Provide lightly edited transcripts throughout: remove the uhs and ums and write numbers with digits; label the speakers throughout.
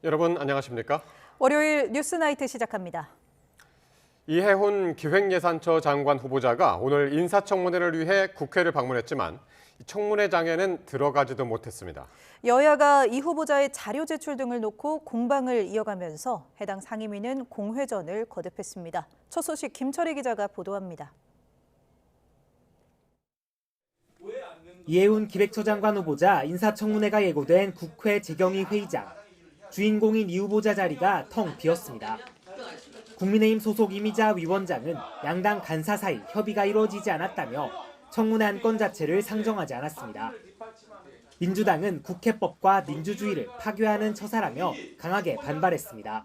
Speaker 1: 여러분 안녕하십니까?
Speaker 2: 월요일 뉴스나이트 시작합니다.
Speaker 1: 이해훈 기획예산처 장관 후보자가 오늘 인사청문회를 위해 국회를 방문했지만 청문회장에는 들어가지도 못했습니다.
Speaker 2: 여야가 이 후보자의 자료 제출 등을 놓고 공방을 이어가면서 해당 상임위는 공회전을 거듭했습니다. 첫 소식 김철희 기자가 보도합니다.
Speaker 3: 이해훈 기획처 장관 후보자 인사청문회가 예고된 국회 재경위 회의장. 주인공인 이 후보자 자리가 텅 비었습니다. 국민의힘 소속 이미자 위원장은 양당 간사 사이 협의가 이루어지지 않았다며 청문회 안건 자체를 상정하지 않았습니다. 민주당은 국회법과 민주주의를 파괴하는 처사라며 강하게 반발했습니다.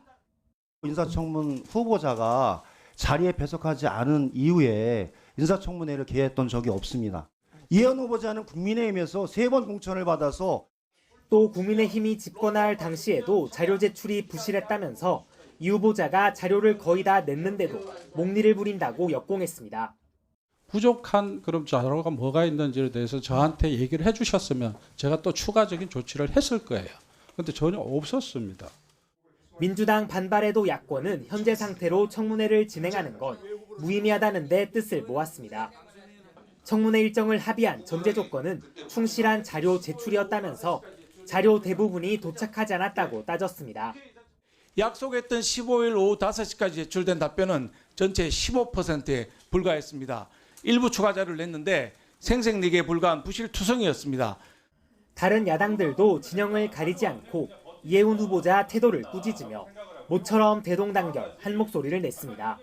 Speaker 4: 인사청문 후보자가 자리에 배석하지 않은 이후에 인사청문회를 개했던 적이 없습니다. 이해훈 후보자는 국민의힘에서 3번 공천을 받아서
Speaker 3: 또 국민의힘이 집권할 당시에도 자료 제출이 부실했다면서 이 후보자가 자료를 거의 다 냈는데도 목리를 부린다고 역공했습니다.
Speaker 5: 부족한 그럼 자료가 뭐가 있는지에 대해서 저한테 얘기를 해주셨으면 제가 또 추가적인 조치를 했을 거예요. 그런데 전혀 없었습니다.
Speaker 3: 민주당 반발에도 야권은 현재 상태로 청문회를 진행하는 건 무의미하다는 데 뜻을 모았습니다. 청문회 일정을 합의한 전제 조건은 충실한 자료 제출이었다면서 자료 대부분이 도착하지 않았다고 따졌습니다.
Speaker 6: 약속했던 15일 오후 5시까지 제출된 답변은 전체 15%에 불과했습니다. 일부 추가 자료를 냈는데 생색내기에 불과한 부실투성이었습니다.
Speaker 3: 다른 야당들도 진영을 가리지 않고 이해훈 후보자 태도를 꾸짖으며 모처럼 대동단결 한 목소리를 냈습니다.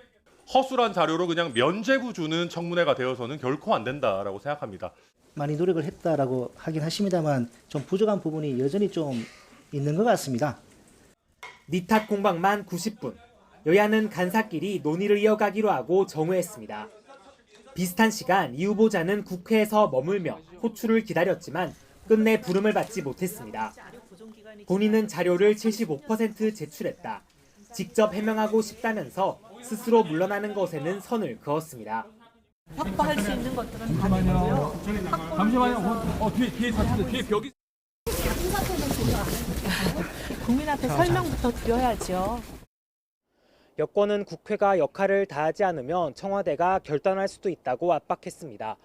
Speaker 7: 허술한 자료로 그냥 면죄부 주는 청문회가 되어서는 결코 안 된다라고 생각합니다.
Speaker 8: 많이 노력을 했다라고 하긴 하십니다만 좀 부족한 부분이 여전히 좀 있는 것 같습니다.
Speaker 3: 니탓 공방만 90분. 여야는 간사끼리 논의를 이어가기로 하고 정회했습니다. 비슷한 시간 이 후보자는 국회에서 머물며 호출을 기다렸지만 끝내 부름을 받지 못했습니다. 본인은 자료를 75% 제출했다. 직접 해명하고 싶다면서 스스로 물러나는 것에는 선을 그었습니다.
Speaker 9: 확보할 수 있는 것들은 다 되고요.
Speaker 5: 잠시만요. 뒤에 벽이.
Speaker 9: 국민 앞에 설명부터 드려야죠.
Speaker 3: 여권은 국회가 역할을 다하지 않으면 청와대가 결단할 수도 있다고 압박했습니다.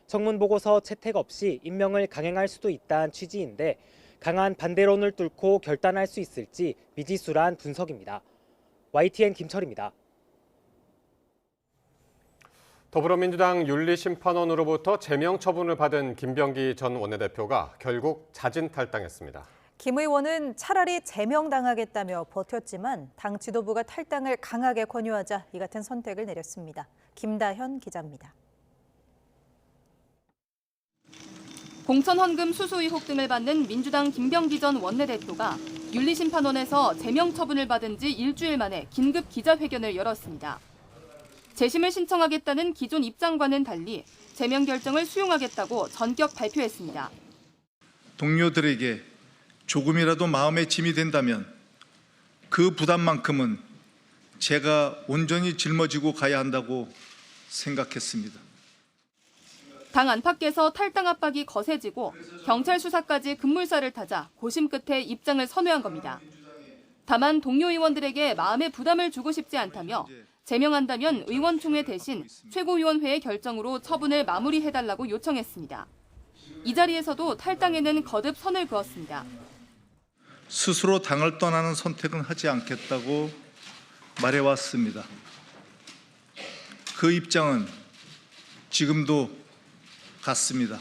Speaker 3: 청문보고서 채택 없이 임명을 강행할 수도 있다는 취지인데 강한 반대론을 뚫고 결단할 수 있을지 미지수란 분석입니다. YTN 김철입니다.
Speaker 1: 더불어민주당 윤리심판원으로부터 제명 처분을 받은 김병기 전 원내대표가 결국 자진 탈당했습니다.
Speaker 2: 김 의원은 차라리 제명당하겠다며 버텼지만 당 지도부가 탈당을 강하게 권유하자 이 같은 선택을 내렸습니다. 김다현 기자입니다.
Speaker 10: 공천 헌금 수수 의혹 등을 받는 민주당 김병기 전 원내대표가 윤리심판원에서 제명 처분을 받은 지 일주일 만에 긴급 기자회견을 열었습니다. 재심을 신청하겠다는 기존 입장과는 달리 제명 결정을 수용하겠다고 전격 발표했습니다.
Speaker 11: 동료들에게 조금이라도 마음의 짐이 된다면 그 부담만큼은 제가 온전히 짊어지고 가야 한다고 생각했습니다.
Speaker 10: 당 안팎에서 탈당 압박이 거세지고 경찰 수사까지 급물살을 타자 고심 끝에 입장을 선회한 겁니다. 다만 동료 의원들에게 마음의 부담을 주고 싶지 않다며 제명한다면 의원총회 대신 최고위원회의 결정으로 처분을 마무리해달라고 요청했습니다. 이 자리에서도 탈당에는 거듭 선을 그었습니다.
Speaker 11: 스스로 당을 떠나는 선택은 하지 않겠다고 말해왔습니다. 그 입장은 지금도 같습니다.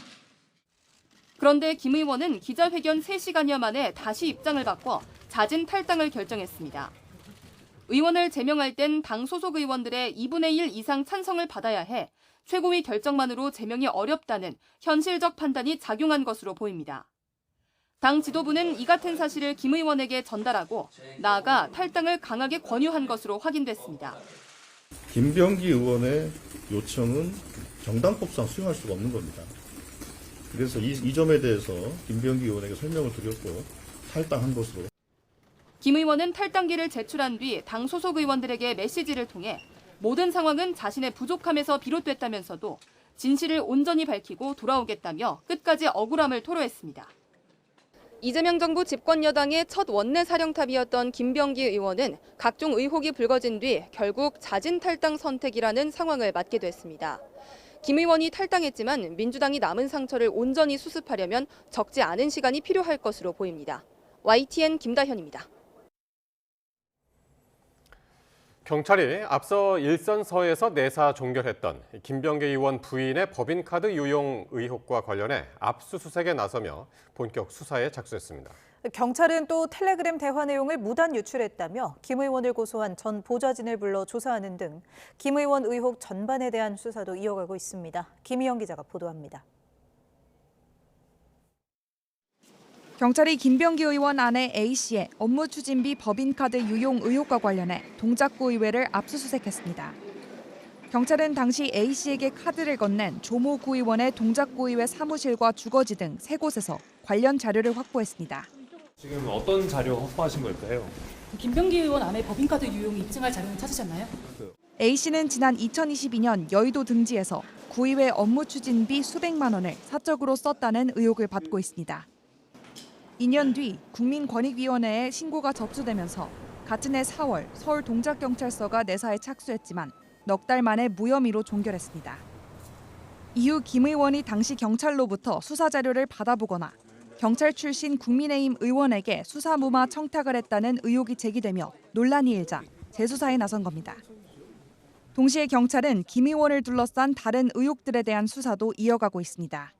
Speaker 10: 그런데 김 의원은 기자회견 3시간여 만에 다시 입장을 바꿔 자진 탈당을 결정했습니다. 의원을 제명할 땐 당 소속 의원들의 2분의 1 이상 찬성을 받아야 해 최고위 결정만으로 제명이 어렵다는 현실적 판단이 작용한 것으로 보입니다. 당 지도부는 이 같은 사실을 김 의원에게 전달하고 나아가 탈당을 강하게 권유한 것으로 확인됐습니다.
Speaker 12: 김병기 의원의 요청은 정당법상 수용할 수가 없는 겁니다. 그래서 이 점에 대해서 김병기 의원에게 설명을 드렸고 탈당한 것으로.
Speaker 10: 김 의원은 탈당기를 제출한 뒤 당 소속 의원들에게 메시지를 통해 모든 상황은 자신의 부족함에서 비롯됐다면서도 진실을 온전히 밝히고 돌아오겠다며 끝까지 억울함을 토로했습니다. 이재명 정부 집권 여당의 첫 원내 사령탑이었던 김병기 의원은 각종 의혹이 불거진 뒤 결국 자진 탈당 선택이라는 상황을 맞게 됐습니다. 김 의원이 탈당했지만 민주당이 남은 상처를 온전히 수습하려면 적지 않은 시간이 필요할 것으로 보입니다. YTN 김다현입니다.
Speaker 1: 경찰이 앞서 일선서에서 내사 종결했던 김병기 의원 부인의 법인카드 유용 의혹과 관련해 압수수색에 나서며 본격 수사에 착수했습니다.
Speaker 2: 경찰은 또 텔레그램 대화 내용을 무단 유출했다며 김 의원을 고소한 전 보좌진을 불러 조사하는 등 김 의원 의혹 전반에 대한 수사도 이어가고 있습니다. 김희영 기자가 보도합니다.
Speaker 13: 경찰이 김병기 의원 아내 A씨의 업무 추진비 법인카드 유용 의혹과 관련해 동작구 의회를 압수수색했습니다. 경찰은 당시 A씨에게 카드를 건넨 조모 구의원의 동작구 의회 사무실과 주거지 등 3곳에서 관련 자료를 확보했습니다.
Speaker 14: 지금 어떤 자료 확보하신 걸까요?
Speaker 9: 김병기 의원 아내 법인카드 유용을 입증할 자료는 찾으셨나요?
Speaker 13: A씨는 지난 2022년 여의도 등지에서 구의회 업무 추진비 수백만 원을 사적으로 썼다는 의혹을 받고 있습니다. 2년 뒤 국민권익위원회에 신고가 접수되면서 같은 해 4월 서울 동작경찰서가 내사에 착수했지만 넉 달 만에 무혐의로 종결했습니다. 이후 김 의원이 당시 경찰로부터 수사 자료를 받아보거나 경찰 출신 국민의힘 의원에게 수사무마 청탁을 했다는 의혹이 제기되며 논란이 일자 재수사에 나선 겁니다. 동시에 경찰은 김 의원을 둘러싼 다른 의혹들에 대한 수사도 이어가고 있습니다.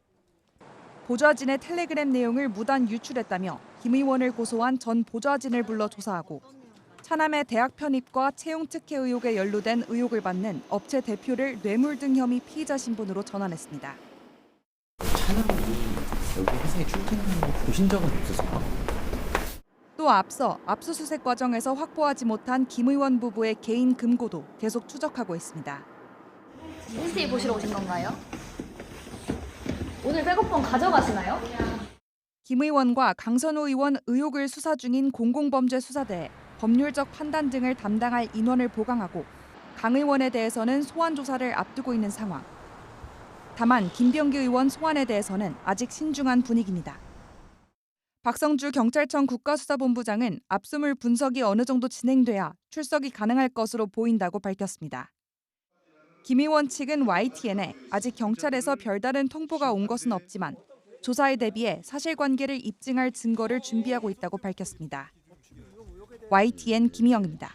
Speaker 13: 보좌진의 텔레그램 내용을 무단 유출했다며 김 의원을 고소한 전 보좌진을 불러 조사하고 차남의 대학 편입과 채용 특혜 의혹에 연루된 의혹을 받는 업체 대표를 뇌물 등 혐의 피의자 신분으로 전환했습니다.
Speaker 15: 차남이 여기 회사에 출퇴근하는 거 보신 적은 없으세요?
Speaker 13: 또 앞서 압수수색 과정에서 확보하지 못한 김 의원 부부의 개인 금고도 계속 추적하고 있습니다.
Speaker 16: 인스테이 보시러 오신 건가요? 오늘 백업폰 가져가시나요?
Speaker 13: 김 의원과 강선우 의원 의혹을 수사 중인 공공범죄수사대에 법률적 판단 등을 담당할 인원을 보강하고 강 의원에 대해서는 소환 조사를 앞두고 있는 상황. 다만 김병기 의원 소환에 대해서는 아직 신중한 분위기입니다. 박성주 경찰청 국가수사본부장은 압수물 분석이 어느 정도 진행돼야 출석이 가능할 것으로 보인다고 밝혔습니다. 김 의원 측은 YTN에 아직 경찰에서 별다른 통보가 온 것은 없지만 조사에 대비해 사실관계를 입증할 증거를 준비하고 있다고 밝혔습니다. YTN 김희영입니다.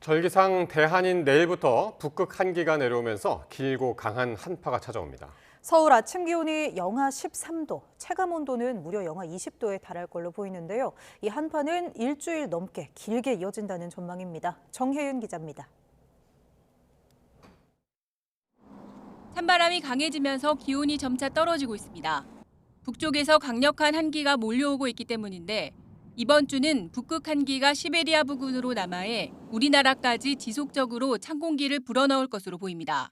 Speaker 1: 절기상 대한인 내일부터 북극 한기가 내려오면서 길고 강한 한파가 찾아옵니다.
Speaker 2: 서울 아침 기온이 영하 13도, 체감 온도는 무려 영하 20도에 달할 걸로 보이는데요. 이 한파는 일주일 넘게 길게 이어진다는 전망입니다. 정혜윤 기자입니다.
Speaker 10: 찬바람이 강해지면서 기온이 점차 떨어지고 있습니다. 북쪽에서 강력한 한기가 몰려오고 있기 때문인데 이번 주는 북극 한기가 시베리아 부근으로 남하해 우리나라까지 지속적으로 찬 공기를 불어넣을 것으로 보입니다.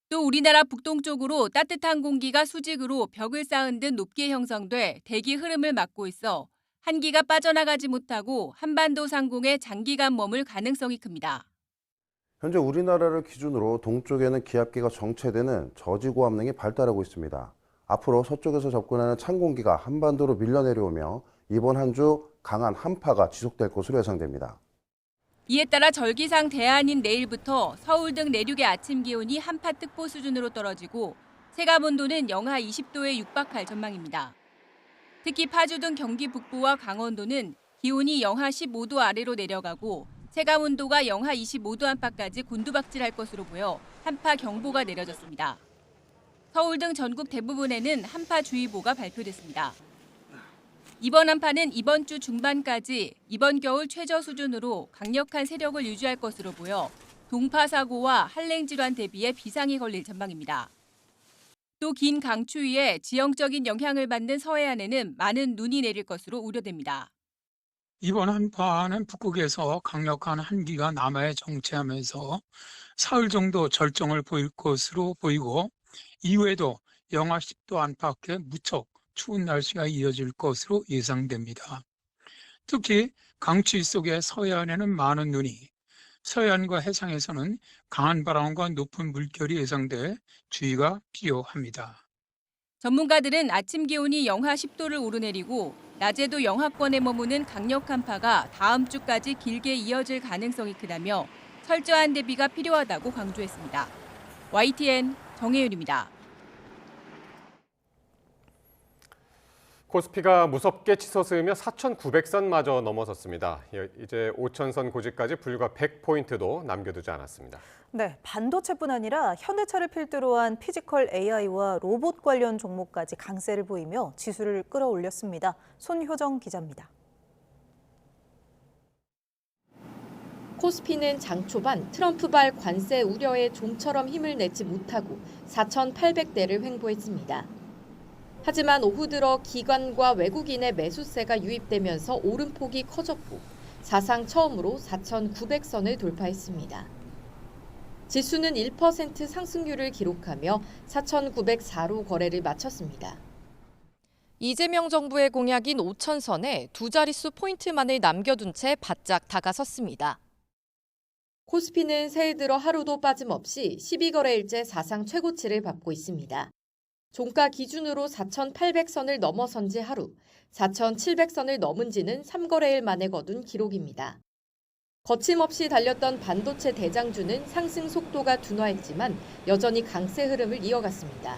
Speaker 10: 또 우리나라 북동쪽으로 따뜻한 공기가 수직으로 벽을 쌓은 듯 높게 형성돼 대기 흐름을 막고 있어 한기가 빠져나가지 못하고 한반도 상공에 장기간 머물 가능성이 큽니다.
Speaker 17: 현재 우리나라를 기준으로 동쪽에는 기압기가 정체되는 저지고압능이 발달하고 있습니다. 앞으로 서쪽에서 접근하는 찬 공기가 한반도로 밀려 내려오며 이번 한 주 강한 한파가 지속될 것으로 예상됩니다.
Speaker 10: 이에 따라 절기상 대한인 내일부터 서울 등 내륙의 아침 기온이 한파특보 수준으로 떨어지고 체감 온도는 영하 20도에 육박할 전망입니다. 특히 파주 등 경기 북부와 강원도는 기온이 영하 15도 아래로 내려가고 체감 온도가 영하 25도 안팎까지 곤두박질할 것으로 보여 한파 경보가 내려졌습니다. 서울 등 전국 대부분에는 한파주의보가 발표됐습니다. 이번 한파는 이번 주 중반까지 이번 겨울 최저 수준으로 강력한 세력을 유지할 것으로 보여 동파 사고와 한랭 질환 대비에 비상이 걸릴 전망입니다. 또 긴 강추위에 지형적인 영향을 받는 서해안에는 많은 눈이 내릴 것으로 우려됩니다.
Speaker 18: 이번 한파는 북극에서 강력한 한기가 남하에 정체하면서 사흘 정도 절정을 보일 것으로 보이고 이후에도 영하 10도 안팎의 무척 추운 날씨가 이어질 것으로 예상됩니다. 특히 강추위 속에 서해안에는 많은 눈이, 서해안과 해상에서는 강한 바람과 높은 물결이 예상돼 주의가 필요합니다.
Speaker 19: 전문가들은 아침 기온이 영하 10도를 오르내리고 낮에도 영하권에 머무는 강력 한파가 다음 주까지 길게 이어질 가능성이 크다며 철저한 대비가 필요하다고 강조했습니다. YTN 정혜윤입니다.
Speaker 1: 코스피가 무섭게 치솟으며 4,900선마저 넘어섰습니다. 이제 5,000선 고지까지 불과 100포인트도 남겨두지 않았습니다.
Speaker 2: 네, 반도체뿐 아니라 현대차를 필두로 한 피지컬 AI와 로봇 관련 종목까지 강세를 보이며 지수를 끌어올렸습니다. 손효정 기자입니다.
Speaker 20: 코스피는 장 초반 트럼프발 관세 우려에 좀처럼 힘을 내지 못하고 4,800대를 횡보했습니다. 하지만 오후 들어 기관과 외국인의 매수세가 유입되면서 오름폭이 커졌고 사상 처음으로 4,900선을 돌파했습니다. 지수는 1% 상승률을 기록하며 4,904로 거래를 마쳤습니다. 이재명 정부의 공약인 5,000선에 두 자릿수 포인트만을 남겨둔 채 바짝 다가섰습니다. 코스피는 새해 들어 하루도 빠짐없이 12거래일째 사상 최고치를 밟고 있습니다. 종가 기준으로 4,800선을 넘어선 지 하루, 4,700선을 넘은 지는 3거래일 만에 거둔 기록입니다. 거침없이 달렸던 반도체 대장주는 상승 속도가 둔화했지만 여전히 강세 흐름을 이어갔습니다.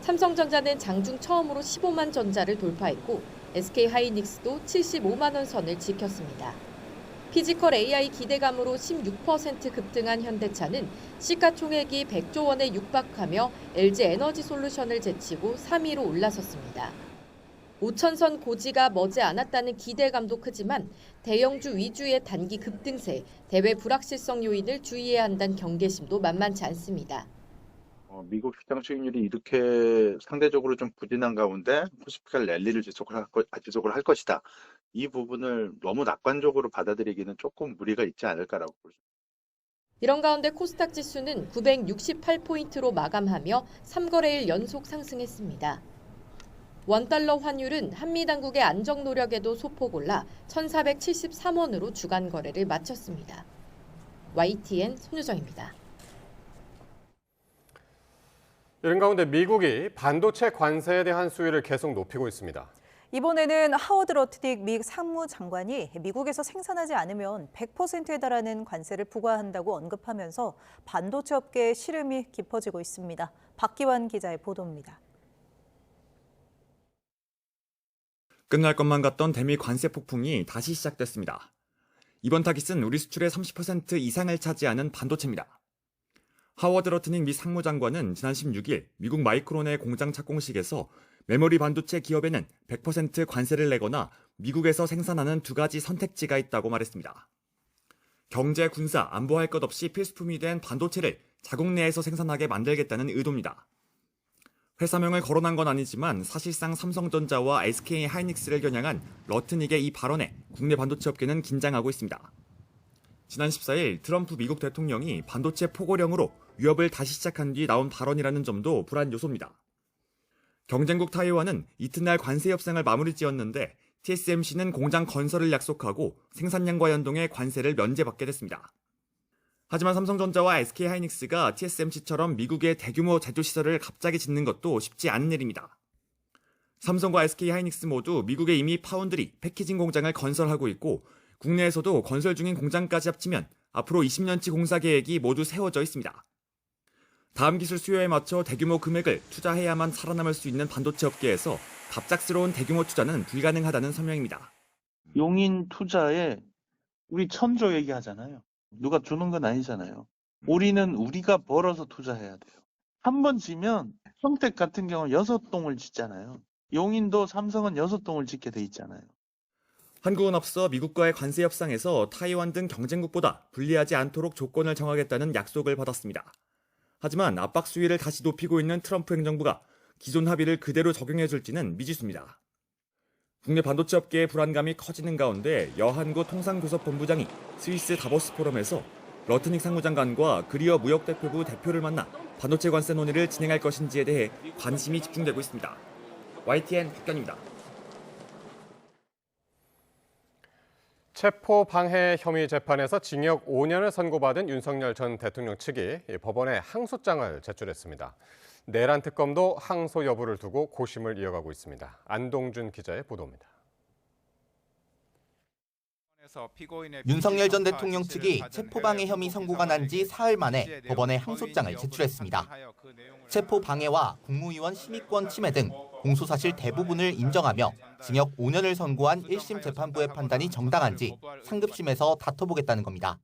Speaker 20: 삼성전자는 장중 처음으로 15만 전자를 돌파했고 SK하이닉스도 75만 원 선을 지켰습니다. 피지컬 AI 기대감으로 16% 급등한 현대차는 시가총액이 100조 원에 육박하며 LG에너지솔루션을 제치고 3위로 올라섰습니다. 5,000선 고지가 머지않았다는 기대감도 크지만 대형주 위주의 단기 급등세, 대외 불확실성 요인을 주의해야 한다는 경계심도 만만치 않습니다.
Speaker 21: 미국 시장 수익률이 이렇게 상대적으로 좀 부진한 가운데 코스피가 랠리를 지속을 할 것이다. 이 부분을 너무 낙관적으로 받아들이기는 조금 무리가 있지 않을까라고 볼 수 있습니다.
Speaker 20: 이런 가운데 코스닥 지수는 968포인트로 마감하며 3거래일 연속 상승했습니다. 원달러 환율은 한미 당국의 안정 노력에도 소폭 올라 1,473원으로 주간 거래를 마쳤습니다. YTN 손유정입니다.
Speaker 1: 이런 가운데 미국이 반도체 관세에 대한 수위를 계속 높이고 있습니다.
Speaker 2: 이번에는 하워드 러트닉 미 상무장관이 미국에서 생산하지 않으면 100%에 달하는 관세를 부과한다고 언급하면서 반도체 업계의 시름이 깊어지고 있습니다. 박기환 기자의 보도입니다.
Speaker 22: 끝날 것만 같던 대미 관세 폭풍이 다시 시작됐습니다. 이번 타깃은 우리 수출의 30% 이상을 차지하는 반도체입니다. 하워드 러트닉 미 상무장관은 지난 16일 미국 마이크론의 공장 착공식에서 메모리 반도체 기업에는 100% 관세를 내거나 미국에서 생산하는 두 가지 선택지가 있다고 말했습니다. 경제, 군사, 안보할 것 없이 필수품이 된 반도체를 자국 내에서 생산하게 만들겠다는 의도입니다. 회사명을 거론한 건 아니지만 사실상 삼성전자와 SK하이닉스를 겨냥한 러트닉의 이 발언에 국내 반도체 업계는 긴장하고 있습니다. 지난 14일 트럼프 미국 대통령이 반도체 포고령으로 위협을 다시 시작한 뒤 나온 발언이라는 점도 불안 요소입니다. 경쟁국 타이완은 이튿날 관세 협상을 마무리 지었는데 TSMC는 공장 건설을 약속하고 생산량과 연동해 관세를 면제받게 됐습니다. 하지만 삼성전자와 SK하이닉스가 TSMC처럼 미국의 대규모 제조시설을 갑자기 짓는 것도 쉽지 않은 일입니다. 삼성과 SK하이닉스 모두 미국에 이미 파운드리, 패키징 공장을 건설하고 있고 국내에서도 건설 중인 공장까지 합치면 앞으로 20년치 공사 계획이 모두 세워져 있습니다. 다음 기술 수요에 맞춰 대규모 금액을 투자해야만 살아남을 수 있는 반도체 업계에서 갑작스러운 대규모 투자는 불가능하다는 설명입니다.
Speaker 23: 용인 투자에 우리 1,000조 얘기하잖아요. 누가 주는 건 아니잖아요. 우리는 우리가 벌어서 투자해야 돼요. 한 번 지면 평택 같은 경우는 6동을 짓잖아요. 용인도 삼성은 6동을 짓게 돼 있잖아요.
Speaker 22: 한국은 앞서 미국과의 관세 협상에서 타이완 등 경쟁국보다 불리하지 않도록 조건을 정하겠다는 약속을 받았습니다. 하지만 압박 수위를 다시 높이고 있는 트럼프 행정부가 기존 합의를 그대로 적용해줄지는 미지수입니다. 국내 반도체 업계의 불안감이 커지는 가운데 여한구 통상교섭본부장이 스위스 다보스 포럼에서 러트닉 상무장관과 그리어 무역대표부 대표를 만나 반도체 관세 논의를 진행할 것인지에 대해 관심이 집중되고 있습니다. YTN 박견입니다.
Speaker 1: 체포방해 혐의 재판에서 징역 5년을 선고받은 윤석열 전 대통령 측이 법원에 항소장을 제출했습니다. 내란 특검도 항소 여부를 두고 고심을 이어가고 있습니다. 안동준 기자의 보도입니다.
Speaker 4: 윤석열 전 대통령 측이 체포방해 혐의 선고가 난 지 사흘 만에 법원에 항소장을 제출했습니다. 체포방해와 국무위원 심의권 침해 등 공소사실 대부분을 인정하며 징역 5년을 선고한 1심 재판부의 판단이 정당한지 상급심에서 다퉈보겠다는 겁니다.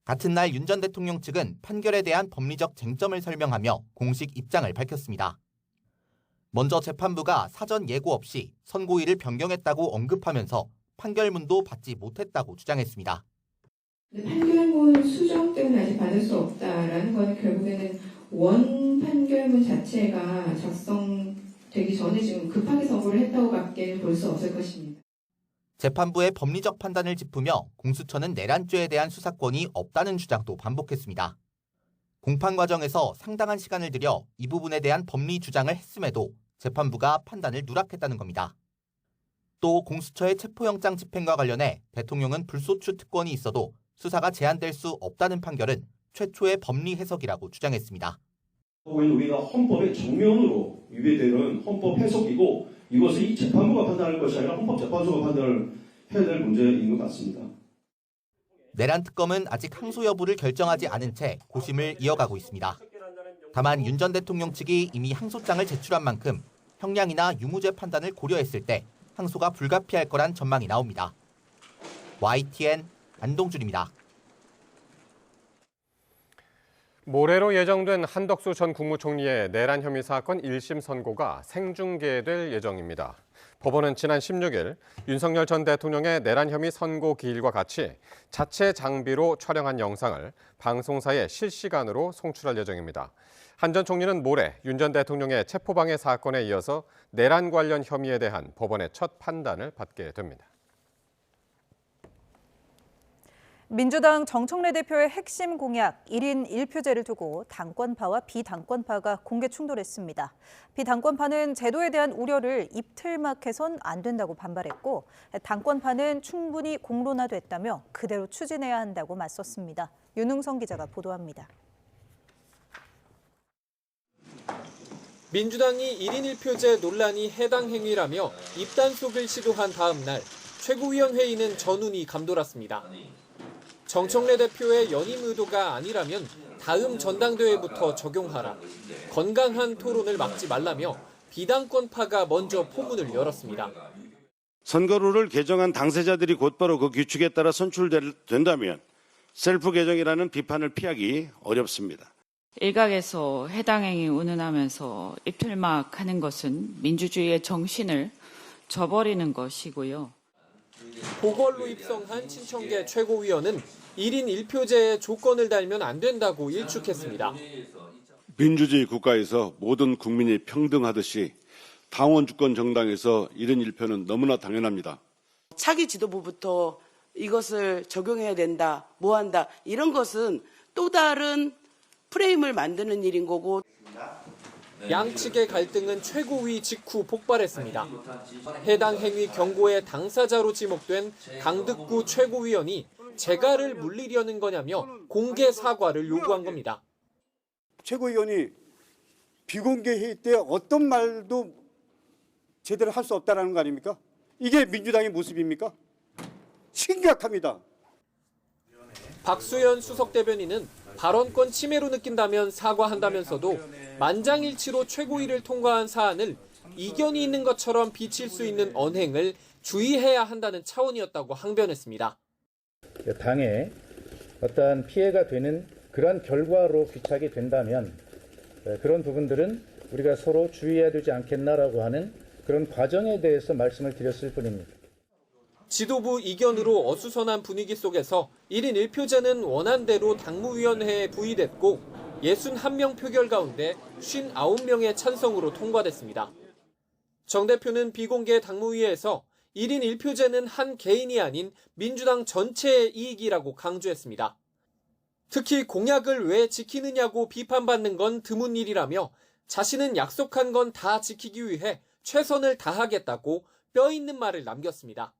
Speaker 4: 같은 날 윤 전 대통령 측은 판결에 대한 법리적 쟁점을 설명하며 공식 입장을 밝혔습니다. 먼저 재판부가 사전 예고 없이 선고일을 변경했다고 언급하면서 판결문도 받지 못했다고 주장했습니다.
Speaker 6: 판결문 수정 때문에 아직 받을 수 없다라는 건 결국에는 원 판결문 자체가 작성되기 전에 지금 급하게 선고를 했다고밖에 볼 수 없을 것입니다.
Speaker 4: 재판부의 법리적 판단을 짚으며 공수처는 내란죄에 대한 수사권이 없다는 주장도 반복했습니다. 공판 과정에서 상당한 시간을 들여 이 부분에 대한 법리 주장을 했음에도 재판부가 판단을 누락했다는 겁니다. 또 공수처의 체포영장 집행과 관련해 대통령은 불소추 특권이 있어도 수사가 제한될 수 없다는 판결은 최초의 법리 해석이라고 주장했습니다.
Speaker 7: 우리가 헌법의 정면으로 위배되는 헌법 해석이고 이것을 이 재판부가 판단할 것이 아니라 헌법재판소가 판단을 해야 될 문제인 것 같습니다.
Speaker 4: 내란 특검은 아직 항소 여부를 결정하지 않은 채 고심을 이어가고 있습니다. 다만 윤 전 대통령 측이 이미 항소장을 제출한 만큼 형량이나 유무죄 판단을 고려했을 때 항소가 불가피할 거란 전망이 나옵니다. YTN 안동준입니다.
Speaker 1: 모레로 예정된 한덕수 전 국무총리의 내란 혐의 사건 1심 선고가 생중계될 예정입니다. 법원은 지난 16일 윤석열 전 대통령의 내란 혐의 선고 기일과 같이 자체 장비로 촬영한 영상을 방송사에 실시간으로 송출할 예정입니다. 한 전 총리는 모레 윤 전 대통령의 체포방해 사건에 이어서 내란 관련 혐의에 대한 법원의 첫 판단을 받게 됩니다.
Speaker 2: 민주당 정청래 대표의 핵심 공약 1인 1표제를 두고 당권파와 비당권파가 공개 충돌했습니다. 비당권파는 제도에 대한 우려를 입틀막해선 안 된다고 반발했고 당권파는 충분히 공론화됐다며 그대로 추진해야 한다고 맞섰습니다. 윤흥성 기자가 보도합니다.
Speaker 24: 민주당이 1인 1표제 논란이 해당 행위라며 입단속을 시도한 다음 날 최고위원회의는 전운이 감돌았습니다. 정청래 대표의 연임 의도가 아니라면 다음 전당대회부터 적용하라, 건강한 토론을 막지 말라며 비당권파가 먼저 포문을 열었습니다.
Speaker 25: 선거룰을 개정한 당사자들이 곧바로 그 규칙에 따라 선출된다면 셀프 개정이라는 비판을 피하기 어렵습니다.
Speaker 26: 일각에서 해당 행위 운운하면서 입틀막하는 것은 민주주의의 정신을 저버리는 것이고요.
Speaker 24: 보궐로 입성한 친청계 최고위원은 1인 1표제의 조건을 달면 안 된다고 일축했습니다.
Speaker 25: 민주주의 국가에서 모든 국민이 평등하듯이 당원 주권 정당에서 1인 1표는 너무나 당연합니다.
Speaker 27: 차기 지도부부터 이것을 적용해야 된다, 뭐 한다, 이런 것은 또 다른 프레임을 만드는 일인 거고.
Speaker 24: 양측의 갈등은 최고위 직후 폭발했습니다. 해당 행위 경고의 당사자로 지목된 강득구 최고위원이 재갈을 물리려는 거냐며 공개 사과를 요구한 겁니다.
Speaker 28: 최고위원이 비공개 회의 때 어떤 말도 제대로 할 수 없다는 거 아닙니까? 이게 민주당의 모습입니까? 심각합니다.
Speaker 24: 박수현 수석 대변인은 발언권 침해로 느낀다면 사과한다면서도 만장일치로 최고위를 통과한 사안을 이견이 있는 것처럼 비칠 수 있는 언행을 주의해야 한다는 차원이었다고 항변했습니다.
Speaker 29: 당에 어떠한 피해가 되는 그러한 결과로 귀착이 된다면 그런 부분들은 우리가 서로 주의해야 되지 않겠나라고 하는 그런 과정에 대해서 말씀을 드렸을 뿐입니다.
Speaker 24: 지도부 이견으로 어수선한 분위기 속에서 1인 1표제는 원안대로 당무위원회에 부의됐고 61명 표결 가운데 59명의 찬성으로 통과됐습니다. 정 대표는 비공개 당무위에서 1인 1표제는 한 개인이 아닌 민주당 전체의 이익이라고 강조했습니다. 특히 공약을 왜 지키느냐고 비판받는 건 드문 일이라며 자신은 약속한 건 다 지키기 위해 최선을 다하겠다고 뼈 있는 말을 남겼습니다.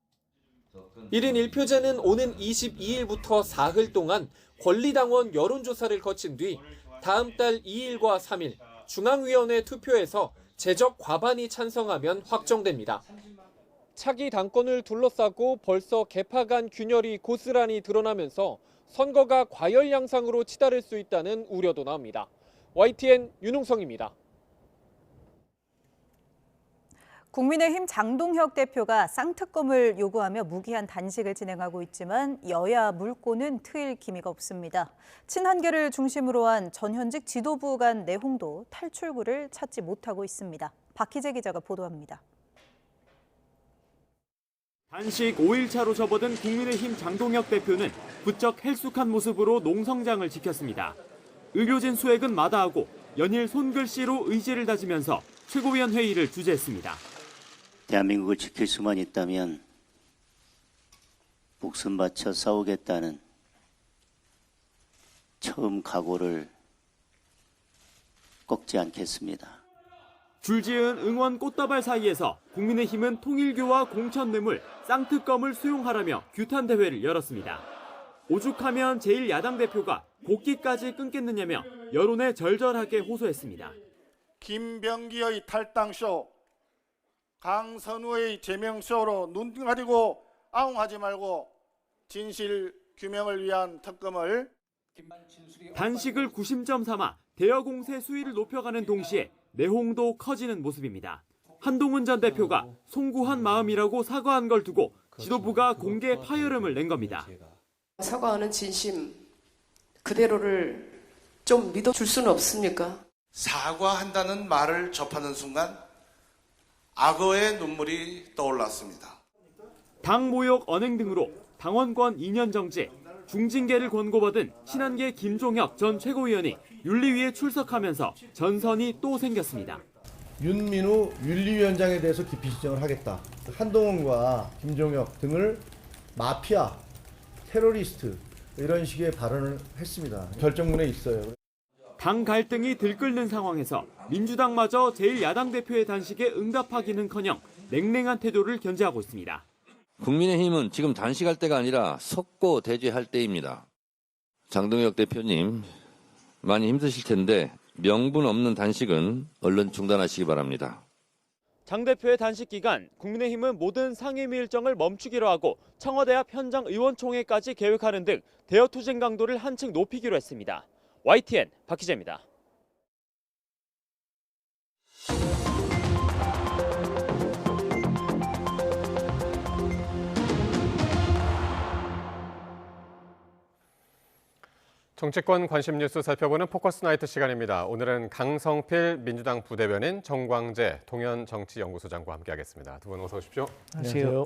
Speaker 24: 1인 1표제는 오는 22일부터 사흘 동안 권리당원 여론조사를 거친 뒤 다음 달 2일과 3일 중앙위원회 투표에서 제적 과반이 찬성하면 확정됩니다. 차기 당권을 둘러싸고 벌써 개파 간 균열이 고스란히 드러나면서 선거가 과열 양상으로 치달을 수 있다는 우려도 나옵니다. YTN 윤웅성입니다.
Speaker 2: 국민의힘 장동혁 대표가 쌍특검을 요구하며 무기한 단식을 진행하고 있지만 여야 물꼬는 트일 기미가 없습니다. 친한계를 중심으로 한 전현직 지도부 간 내홍도 탈출구를 찾지 못하고 있습니다. 박희재 기자가 보도합니다.
Speaker 3: 단식 5일차로 접어든 국민의힘 장동혁 대표는 부쩍 헬쑥한 모습으로 농성장을 지켰습니다. 의료진 수액은 마다하고 연일 손글씨로 의지를 다지면서 최고위원 회의를 주재했습니다.
Speaker 5: 대한민국을 지킬 수만 있다면 목숨 바쳐 싸우겠다는 처음 각오를 꺾지 않겠습니다.
Speaker 3: 줄지은 응원 꽃다발 사이에서 국민의힘은 통일교와 공천뇌물, 쌍특검을 수용하라며 규탄 대회를 열었습니다. 오죽하면 제1야당 대표가 곡기까지 끊겠느냐며 여론에 절절하게 호소했습니다.
Speaker 8: 김병기의 탈당쇼, 강선우의 제명쇼로 눈 가리고 아웅하지 말고 진실 규명을 위한 특검을
Speaker 3: 단식을 구심점 삼아 대여 공세 수위를 높여가는 동시에 내홍도 커지는 모습입니다. 한동훈 전 대표가 송구한 마음이라고 사과한 걸 두고 지도부가 공개 파열음을 낸 겁니다.
Speaker 9: 사과하는 진심 그대로를 좀 믿어줄 수는 없습니까?
Speaker 11: 사과한다는 말을 접하는 순간 악어의 눈물이 떠올랐습니다.
Speaker 3: 당 모욕 언행 등으로 당원권 2년 정지, 중징계를 권고받은 친한계 김종혁 전 최고위원이 윤리위에 출석하면서 전선이 또 생겼습니다.
Speaker 12: 윤민우 윤리위원장에 대해서 기피 시정을 하겠다. 한동훈과 김종혁 등을 마피아, 테러리스트 이런 식의 발언을 했습니다. 결정문에 있어요.
Speaker 3: 당 갈등이 들끓는 상황에서 민주당마저 제1야당 대표의 단식에 응답하기는커녕 냉랭한 태도를 견지하고 있습니다.
Speaker 14: 국민의힘은 지금 단식할 때가 아니라 석고 대죄할 때입니다. 장동혁 대표님 많이 힘드실 텐데 명분 없는 단식은 얼른 중단하시기 바랍니다.
Speaker 3: 장 대표의 단식 기간, 국민의힘은 모든 상임위 일정을 멈추기로 하고 청와대 앞 현장 의원총회까지 계획하는 등 대여 투쟁 강도를 한층 높이기로 했습니다. YTN 박희재입니다.
Speaker 1: 정치권 관심 뉴스 살펴보는 포커스 나이트 시간입니다. 오늘은 강성필 민주당 부대변인, 정광재 동현정치연구소장과 함께하겠습니다. 두 분 어서 오십시오.
Speaker 15: 안녕하세요.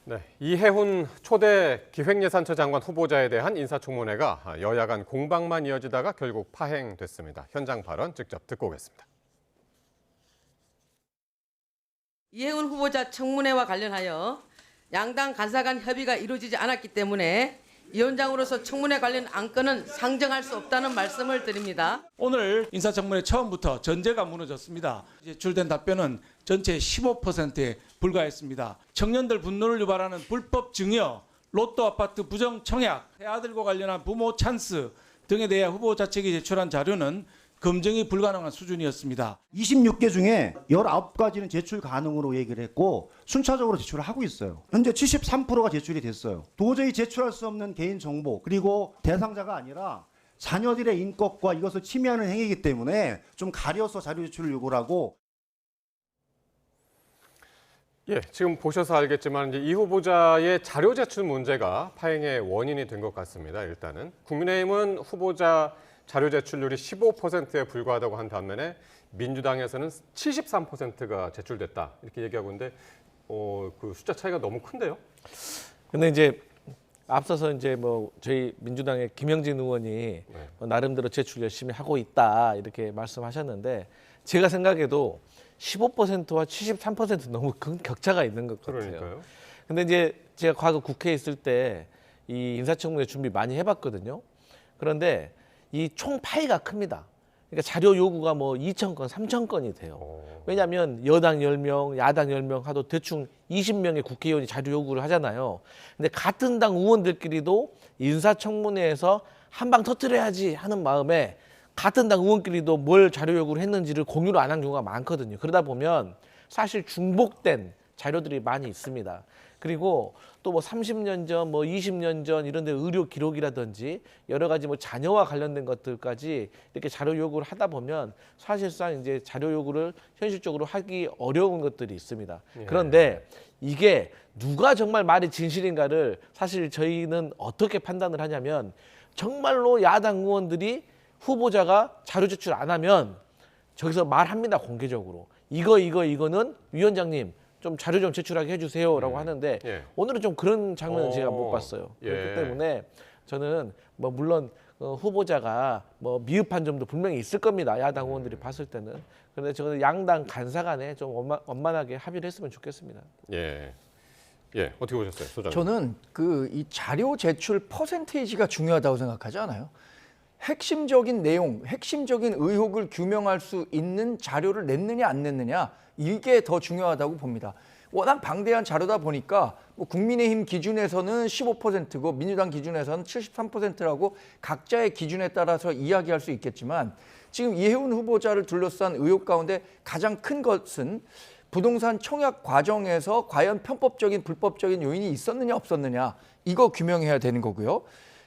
Speaker 1: 네, 이해훈 초대 기획예산처 장관 후보자에 대한 인사청문회가 여야 간 공방만 이어지다가 결국 파행됐습니다. 현장 발언 직접 듣고 오겠습니다.
Speaker 16: 이해훈 후보자 청문회와 관련하여 양당 간사 간 협의가 이루어지지 않았기 때문에 위원장으로서 청문회 관련 안건은 상정할 수 없다는 말씀을 드립니다.
Speaker 30: 오늘 인사청문회 처음부터 전제가 무너졌습니다. 제출된 답변은 전체 15%에 불과했습니다. 청년들 분노를 유발하는 불법 증여, 로또 아파트 부정 청약, 새아들과 관련한 부모 찬스 등에 대해 후보자 측이 제출한 자료는 검증이 불가능한 수준이었습니다.
Speaker 31: 26개 중에 19가지는 제출 가능으로 얘기를 했고 순차적으로 제출을 하고 있어요. 현재 73%가 제출이 됐어요. 도저히 제출할 수 없는 개인정보 그리고 대상자가 아니라 자녀들의 인격과 이것을 침해하는 행위이기 때문에 좀 가려서 자료 제출을 요구를 하고
Speaker 1: 예, 지금 보셔서 알겠지만 이 후보자의 자료 제출 문제가 파행의 원인이 된 것 같습니다. 일단은 국민의힘은 후보자 자료 제출률이 15%에 불과하다고 한 반면에 민주당에서는 73%가 제출됐다 이렇게 얘기하고 있는데 그 숫자 차이가 너무 큰데요?
Speaker 15: 근데 이제 앞서서 이제 뭐 저희 민주당의 김영진 의원이 뭐 나름대로 제출 열심히 하고 있다 이렇게 말씀하셨는데 제가 생각해도 15%와 73% 너무 큰 격차가 있는 것 같아요.
Speaker 1: 그러니까요.
Speaker 15: 근데 이제 제가 과거 국회에 있을 때 이 인사청문회 준비 많이 해봤거든요. 그런데 이 총 파이가 큽니다. 그러니까 자료 요구가 뭐 2,000건, 3,000건이 돼요. 왜냐하면 여당 10명, 야당 10명 하도 대충 20명의 국회의원이 자료 요구를 하잖아요. 근데 같은 당 의원들끼리도 인사청문회에서 한 방 터뜨려야지 하는 마음에 같은 당 의원끼리도 뭘 자료 요구를 했는지를 공유를 안 한 경우가 많거든요. 그러다 보면 사실 중복된 자료들이 많이 있습니다. 그리고 또 뭐 30년 전, 뭐 20년 전 이런 데 의료 기록이라든지 여러 가지 뭐 자녀와 관련된 것들까지 이렇게 자료 요구를 하다 보면 사실상 이제 자료 요구를 현실적으로 하기 어려운 것들이 있습니다. 그런데 이게 누가 정말 말이 진실인가를 사실 저희는 어떻게 판단을 하냐면 정말로 야당 의원들이 후보자가 자료 제출 안 하면 저기서 말합니다, 공개적으로. 이거는 위원장님 좀 자료 좀 제출하게 해주세요라고 하는데 오늘은 좀 그런 장면은 제가 못 봤어요. 그렇기 때문에 저는 뭐 물론 후보자가 뭐 미흡한 점도 분명히 있을 겁니다. 야당 의원들이 봤을 때는. 그런데 저는 양당 간사 간에 좀 원만하게 합의를 했으면 좋겠습니다.
Speaker 1: 예, 어떻게 보셨어요, 소장님?
Speaker 6: 저는 이 자료 제출 퍼센테이지가 중요하다고 생각하지 않아요. 핵심적인 내용, 핵심적인 의혹을 규명할 수 있는 자료를 냈느냐 안 냈느냐 이게 더 중요하다고 봅니다. 워낙 방대한 자료다 보니까 뭐 국민의힘 기준에서는 15%고 민주당 기준에서는 73%라고 각자의 기준에 따라서 이야기할 수 있겠지만 지금 이해훈 후보자를 둘러싼 의혹 가운데 가장 큰 것은 부동산 청약 과정에서 과연 편법적인 불법적인 요인이 있었느냐 없었느냐 이거 규명해야 되는 거고요.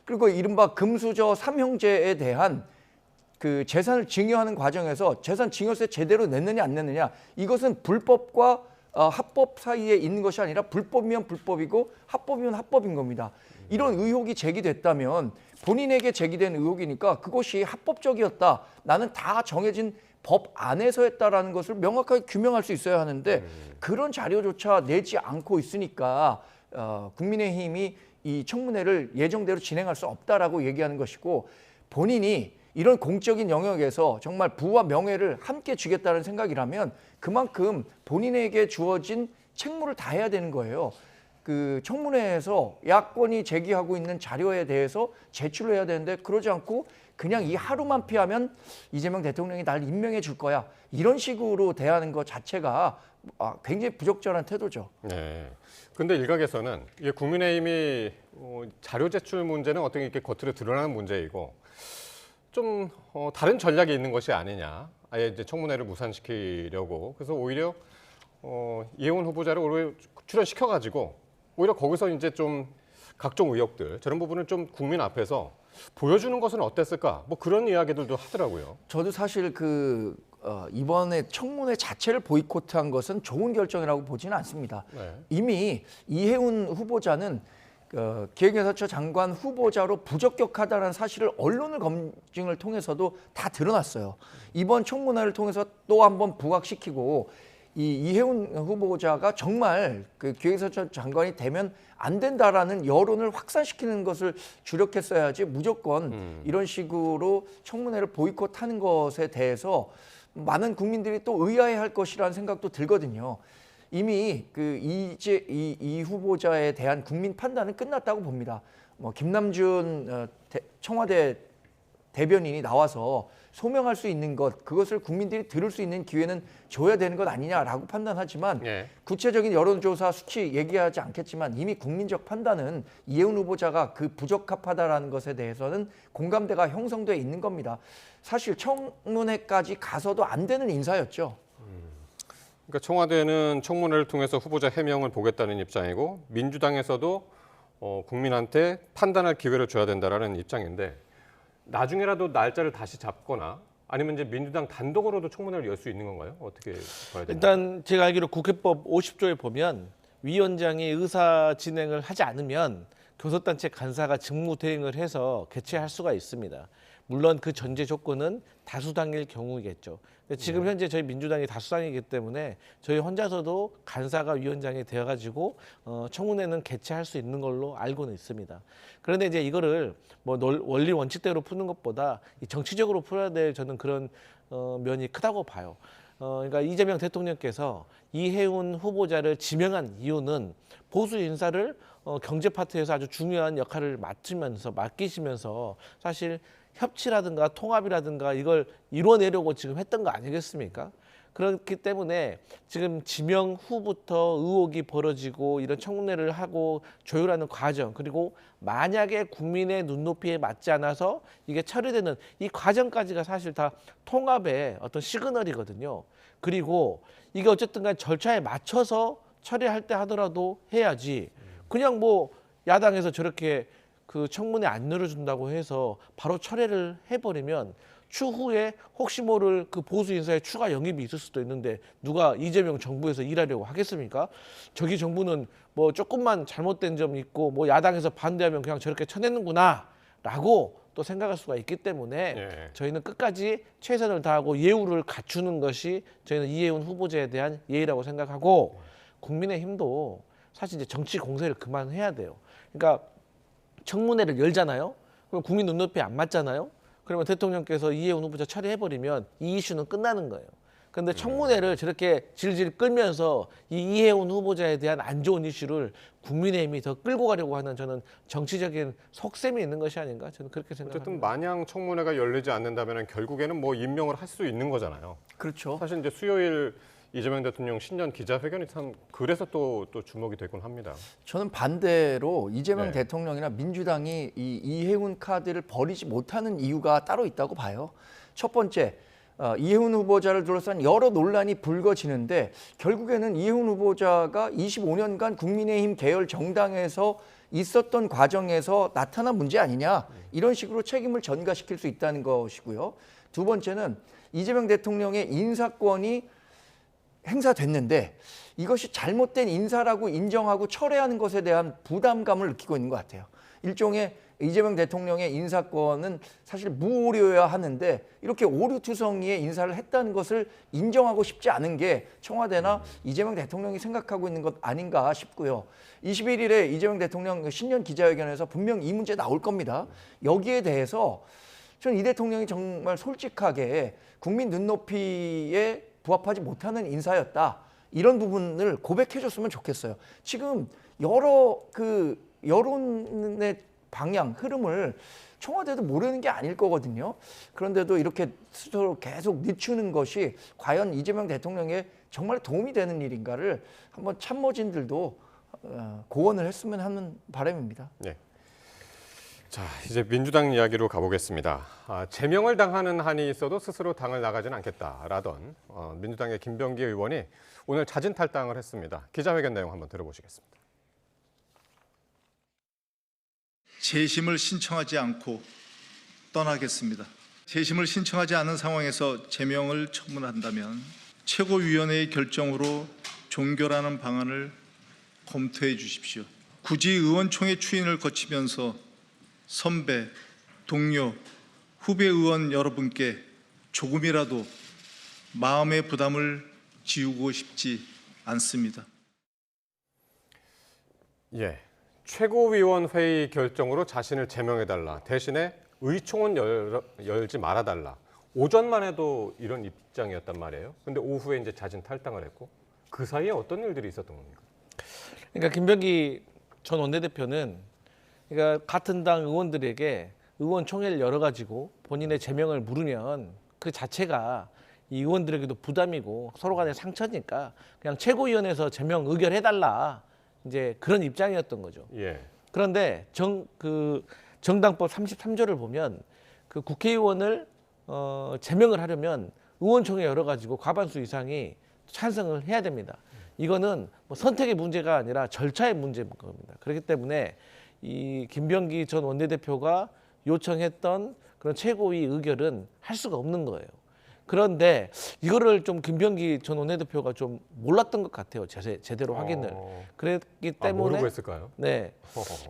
Speaker 6: 그리고 이른바 금수저 3형제에 대한 그 재산을 증여하는 과정에서 재산 증여세 제대로 냈느냐 안 냈느냐 이것은 불법과 합법 사이에 있는 것이 아니라 불법이면 불법이고 합법이면 합법인 겁니다. 이런 의혹이 제기됐다면 본인에게 제기된 의혹이니까 그것이 합법적이었다. 나는 다 정해진 법 안에서 했다라는 것을 명확하게 규명할 수 있어야 하는데 그런 자료조차 내지 않고 있으니까 국민의힘이 이 청문회를 예정대로 진행할 수 없다라고 얘기하는 것이고 본인이 이런 공적인 영역에서 정말 부와 명예를 함께 주겠다는 생각이라면 그만큼 본인에게 주어진 책무를 다해야 되는 거예요. 그 청문회에서 야권이 제기하고 있는 자료에 대해서 제출을 해야 되는데 그러지 않고 그냥 이 하루만 피하면 이재명 대통령이 날 임명해 줄 거야. 이런 식으로 대하는 것 자체가 굉장히 부적절한 태도죠.
Speaker 1: 네. 근데 일각에서는 이게 국민의힘이 자료 제출 문제는 어떻게 이렇게 겉으로 드러나는 문제이고 좀 다른 전략이 있는 것이 아니냐. 아예 이제 청문회를 무산시키려고. 그래서 오히려 이해훈 후보자를 오히려 출연시켜가지고 오히려 거기서 이제 좀 각종 의혹들 저런 부분을 좀 국민 앞에서 보여주는 것은 어땠을까? 뭐 그런 이야기들도 하더라고요.
Speaker 6: 저도 사실 이번에 청문회 자체를 보이콧한 것은 좋은 결정이라고 보지는 않습니다. 이미 이해훈 후보자는 기획인사처 장관 후보자로 부적격하다는 사실을 언론을 검증을 통해서도 다 드러났어요. 이번 청문회를 통해서 또 한 번 부각시키고 이해훈 후보자가 정말 그 기획인사처 장관이 되면 안 된다라는 여론을 확산시키는 것을 주력했어야지 무조건 이런 식으로 청문회를 보이콧하는 것에 대해서 많은 국민들이 또 의아해할 것이라는 생각도 들거든요. 이미 이 후보자에 대한 국민 판단은 끝났다고 봅니다. 뭐 김남준 청와대 대변인이 나와서 소명할 수 있는 것, 그것을 국민들이 들을 수 있는 기회는 줘야 되는 것 아니냐라고 판단하지만 구체적인 여론조사 수치 얘기하지 않겠지만 이미 국민적 판단은 이해훈 후보자가 그 부적합하다라는 것에 대해서는 공감대가 형성돼 있는 겁니다. 사실 청문회까지 가서도 안 되는 인사였죠.
Speaker 1: 그러니까 청와대는 청문회를 통해서 후보자 해명을 보겠다는 입장이고 민주당에서도 국민한테 판단할 기회를 줘야 된다라는 입장인데 나중에라도 날짜를 다시 잡거나 아니면 이제 민주당 단독으로도 청문회를 열 수 있는 건가요? 어떻게 봐야 되나요?
Speaker 15: 일단 제가 알기로 국회법 50조에 보면 위원장이 의사 진행을 하지 않으면 교섭단체 간사가 직무 대행을 해서 개최할 수가 있습니다. 물론 그 전제 조건은 다수당일 경우겠죠. 근데 지금 현재 저희 민주당이 다수당이기 때문에 저희 혼자서도 간사가 위원장이 되어가지고 청문회는 개최할 수 있는 걸로 알고는 있습니다. 그런데 이제 이거를 뭐 원리 원칙대로 푸는 것보다 정치적으로 풀어야 될 저는 그런 면이 크다고 봐요. 그러니까 이재명 대통령께서 이해훈 후보자를 지명한 이유는 보수 인사를 경제 파트에서 아주 중요한 역할을 맡기시면서 사실 협치라든가 통합이라든가 이걸 이뤄내려고 지금 했던 거 아니겠습니까? 그렇기 때문에 지금 지명 후부터 의혹이 벌어지고 이런 청문회를 하고 조율하는 과정, 그리고 만약에 국민의 눈높이에 맞지 않아서 이게 처리되는 이 과정까지가 사실 다 통합의 어떤 시그널이거든요. 그리고 이게 어쨌든 간 절차에 맞춰서 처리할 때 하더라도 해야지, 그냥 뭐 야당에서 저렇게 그 청문회 안 늘어준다고 해서 바로 철회를 해버리면 추후에 혹시 모를 그 보수 인사의 추가 영입이 있을 수도 있는데 누가 이재명 정부에서 일하려고 하겠습니까? 저기 정부는 뭐 조금만 잘못된 점이 있고 뭐 야당에서 반대하면 그냥 저렇게 쳐내는구나 라고 또 생각할 수가 있기 때문에 저희는 끝까지 최선을 다하고 예우를 갖추는 것이 저희는 이해훈 후보자에 대한 예의라고 생각하고, 국민의힘도 사실 이제 정치 공세를 그만해야 돼요. 그러니까 청문회를 열잖아요. 그럼 국민 눈높이에 안 맞잖아요. 그러면 대통령께서 이해훈 후보자 처리해버리면 이 이슈는 끝나는 거예요. 그런데 청문회를 저렇게 질질 끌면서 이 이해훈 후보자에 대한 안 좋은 이슈를 국민의힘이 더 끌고 가려고 하는, 저는 정치적인 속셈이 있는 것이 아닌가, 저는 그렇게 생각합니다.
Speaker 1: 어쨌든 마냥 청문회가 열리지 않는다면 결국에는 뭐 임명을 할 수 있는 거잖아요.
Speaker 6: 그렇죠.
Speaker 1: 사실 이제 수요일 이재명 대통령 신년 기자회견이 참 그래서 또 주목이 되곤 합니다.
Speaker 6: 저는 반대로 이재명
Speaker 1: 네.
Speaker 6: 대통령이나 민주당이 이 이해훈 카드를 버리지 못하는 이유가 따로 있다고 봐요. 첫 번째, 이해훈 후보자를 둘러싼 여러 논란이 불거지는데 결국에는 이해훈 후보자가 25년간 국민의힘 계열 정당에서 있었던 과정에서 나타난 문제 아니냐, 이런 식으로 책임을 전가시킬 수 있다는 것이고요. 두 번째는 이재명 대통령의 인사권이 행사됐는데 이것이 잘못된 인사라고 인정하고 철회하는 것에 대한 부담감을 느끼고 있는 것 같아요. 일종의 이재명 대통령의 인사권은 사실 무오류여야 하는데 이렇게 오류투성이의 인사를 했다는 것을 인정하고 싶지 않은 게 청와대나 이재명 대통령이 생각하고 있는 것 아닌가 싶고요. 21일에 이재명 대통령 신년 기자회견에서 분명 이 문제 나올 겁니다. 여기에 대해서 저는 이 대통령이 정말 솔직하게 국민 눈높이에 부합하지 못하는 인사였다, 이런 부분을 고백해줬으면 좋겠어요. 지금 여러 그 여론의 방향, 흐름을 청와대도 모르는 게 아닐 거거든요. 그런데도 이렇게 스스로 계속 늦추는 것이 과연 이재명 대통령에 정말 도움이 되는 일인가를 한번 참모진들도 고언을 했으면 하는 바람입니다.
Speaker 1: 네. 자, 이제 민주당 이야기로 가보겠습니다. 제명을 당하는 한이 있어도 스스로 당을 나가지는 않겠다라던 민주당의 김병기 의원이 오늘 자진 탈당을 했습니다. 기자회견 내용 한번 들어보시겠습니다.
Speaker 4: 재심을 신청하지 않고 떠나겠습니다. 재심을 신청하지 않은 상황에서 제명을 청문한다면 최고위원회의 결정으로 종결하는 방안을 검토해 주십시오. 굳이 의원총회 추인을 거치면서 선배, 동료, 후배 의원 여러분께 조금이라도 마음의 부담을 지우고 싶지 않습니다.
Speaker 1: 예, 최고위원회의 결정으로 자신을 제명해달라. 대신에 의총은 열지 말아달라. 오전만 해도 이런 입장이었단 말이에요. 근데 오후에 이제 자진 탈당을 했고 그 사이에 어떤 일들이 있었던 겁니까?
Speaker 15: 그러니까 김병기 전 원내대표는 그러니까 같은 당 의원들에게 의원총회를 열어가지고 본인의 제명을 물으면 그 자체가 이 의원들에게도 부담이고 서로 간의 상처니까 그냥 최고위원회에서 제명 의결해달라, 이제 그런 입장이었던 거죠.
Speaker 1: 예.
Speaker 15: 그런데 정당법 33조를 보면 그 국회의원을 제명을 하려면 의원총회 열어가지고 과반수 이상이 찬성을 해야 됩니다. 이거는 뭐 선택의 문제가 아니라 절차의 문제인 겁니다. 그렇기 때문에 이 김병기 전 원내대표가 요청했던 그런 최고위 의결은 할 수가 없는 거예요. 그런데 이거를 좀 김병기 전 원내대표가 좀 몰랐던 것 같아요. 제대로 확인을. 그랬기 때문에
Speaker 1: 모르고 했을까요?
Speaker 15: 네.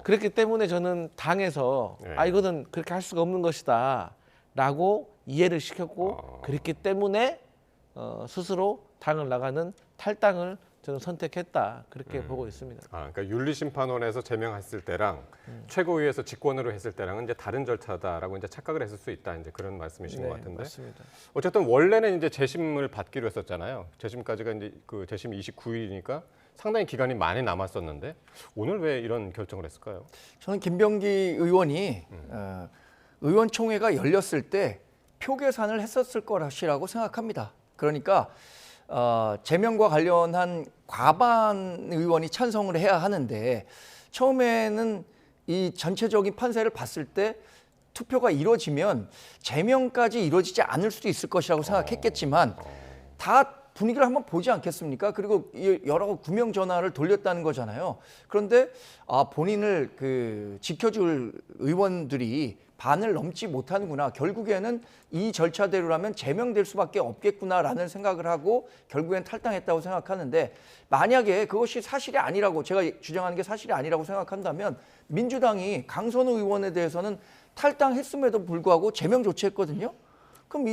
Speaker 15: 그렇기 때문에 저는 당에서 이거는 그렇게 할 수가 없는 것이다라고 이해를 시켰고 그랬기 때문에 스스로 당을 나가는 탈당을 저는 선택했다, 그렇게 보고 있습니다.
Speaker 1: 그러니까 윤리심판원에서 제명했을 때랑 최고위에서 직권으로 했을 때랑은 이제 다른 절차다라고 이제 착각을 했을 수 있다, 이제 그런 말씀이신 것 같은데.
Speaker 15: 맞습니다.
Speaker 1: 어쨌든 원래는 이제 재심을 받기로 했었잖아요. 재심까지가 이제 그 재심 29일이니까 상당히 기간이 많이 남았었는데 오늘 왜 이런 결정을 했을까요?
Speaker 6: 저는 김병기 의원이 의원총회가 열렸을 때 표 계산을 했었을 것이라고 생각합니다. 그러니까 제명과 관련한 과반 의원이 찬성을 해야 하는데 처음에는 이 전체적인 판세를 봤을 때 투표가 이루어지면 제명까지 이루어지지 않을 수도 있을 것이라고 생각했겠지만 다 분위기를 한번 보지 않겠습니까? 그리고 여러 구명 전화를 돌렸다는 거잖아요. 그런데 본인을 지켜줄 의원들이 반을 넘지 못하는구나. 결국에는 이 절차대로라면 제명될 수밖에 없겠구나라는 생각을 하고 결국엔 탈당했다고 생각하는데 만약에 그것이 사실이 아니라고 제가 주장하는 게 사실이 아니라고 생각한다면 민주당이 강선우 의원에 대해서는 탈당했음에도 불구하고 제명 조치했거든요. 그럼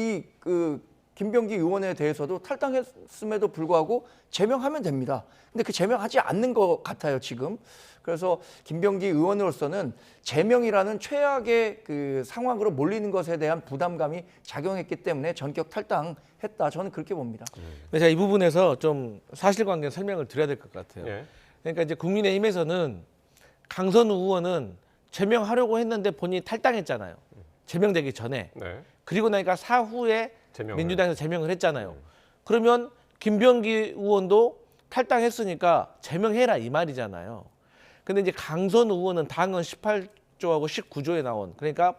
Speaker 6: 김병기 의원에 대해서도 탈당했음에도 불구하고 제명하면 됩니다. 근데 그 제명하지 않는 것 같아요, 지금. 그래서 김병기 의원으로서는 제명이라는 최악의 상황으로 몰리는 것에 대한 부담감이 작용했기 때문에 전격 탈당했다. 저는 그렇게 봅니다.
Speaker 15: 제가 이 부분에서 좀 사실관계 설명을 드려야 될 것 같아요.
Speaker 1: 예.
Speaker 15: 그러니까 이제 국민의힘에서는 강선우 의원은 제명하려고 했는데 본인이 탈당했잖아요. 제명되기 전에.
Speaker 1: 네.
Speaker 15: 그리고 나니까 사후에 민주당에서 제명을 했잖아요. 그러면 김병기 의원도 탈당했으니까 제명해라 이 말이잖아요. 근데 이제 강선우 의원은 당헌 18조하고 19조에 나온 그러니까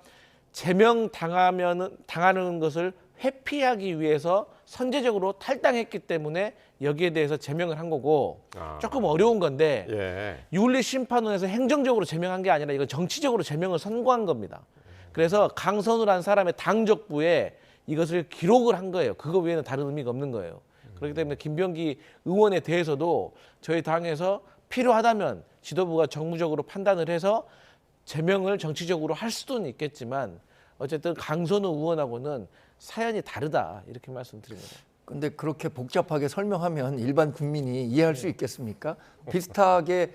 Speaker 15: 제명 당하는 것을 회피하기 위해서 선제적으로 탈당했기 때문에 여기에 대해서 제명을 한 거고 조금 어려운 건데 윤리심판원에서 행정적으로 제명한 게 아니라 이건 정치적으로 제명을 선고한 겁니다. 그래서 강선우라는 사람의 당적부에 이것을 기록을 한 거예요. 그거 외에는 다른 의미가 없는 거예요. 그렇기 때문에 김병기 의원에 대해서도 저희 당에서 필요하다면 지도부가 정무적으로 판단을 해서 제명을 정치적으로 할 수는 있겠지만 어쨌든 강선우 의원하고는 사연이 다르다 이렇게 말씀드립니다.
Speaker 6: 근데 그렇게 복잡하게 설명하면 일반 국민이 이해할 수 있겠습니까? 비슷하게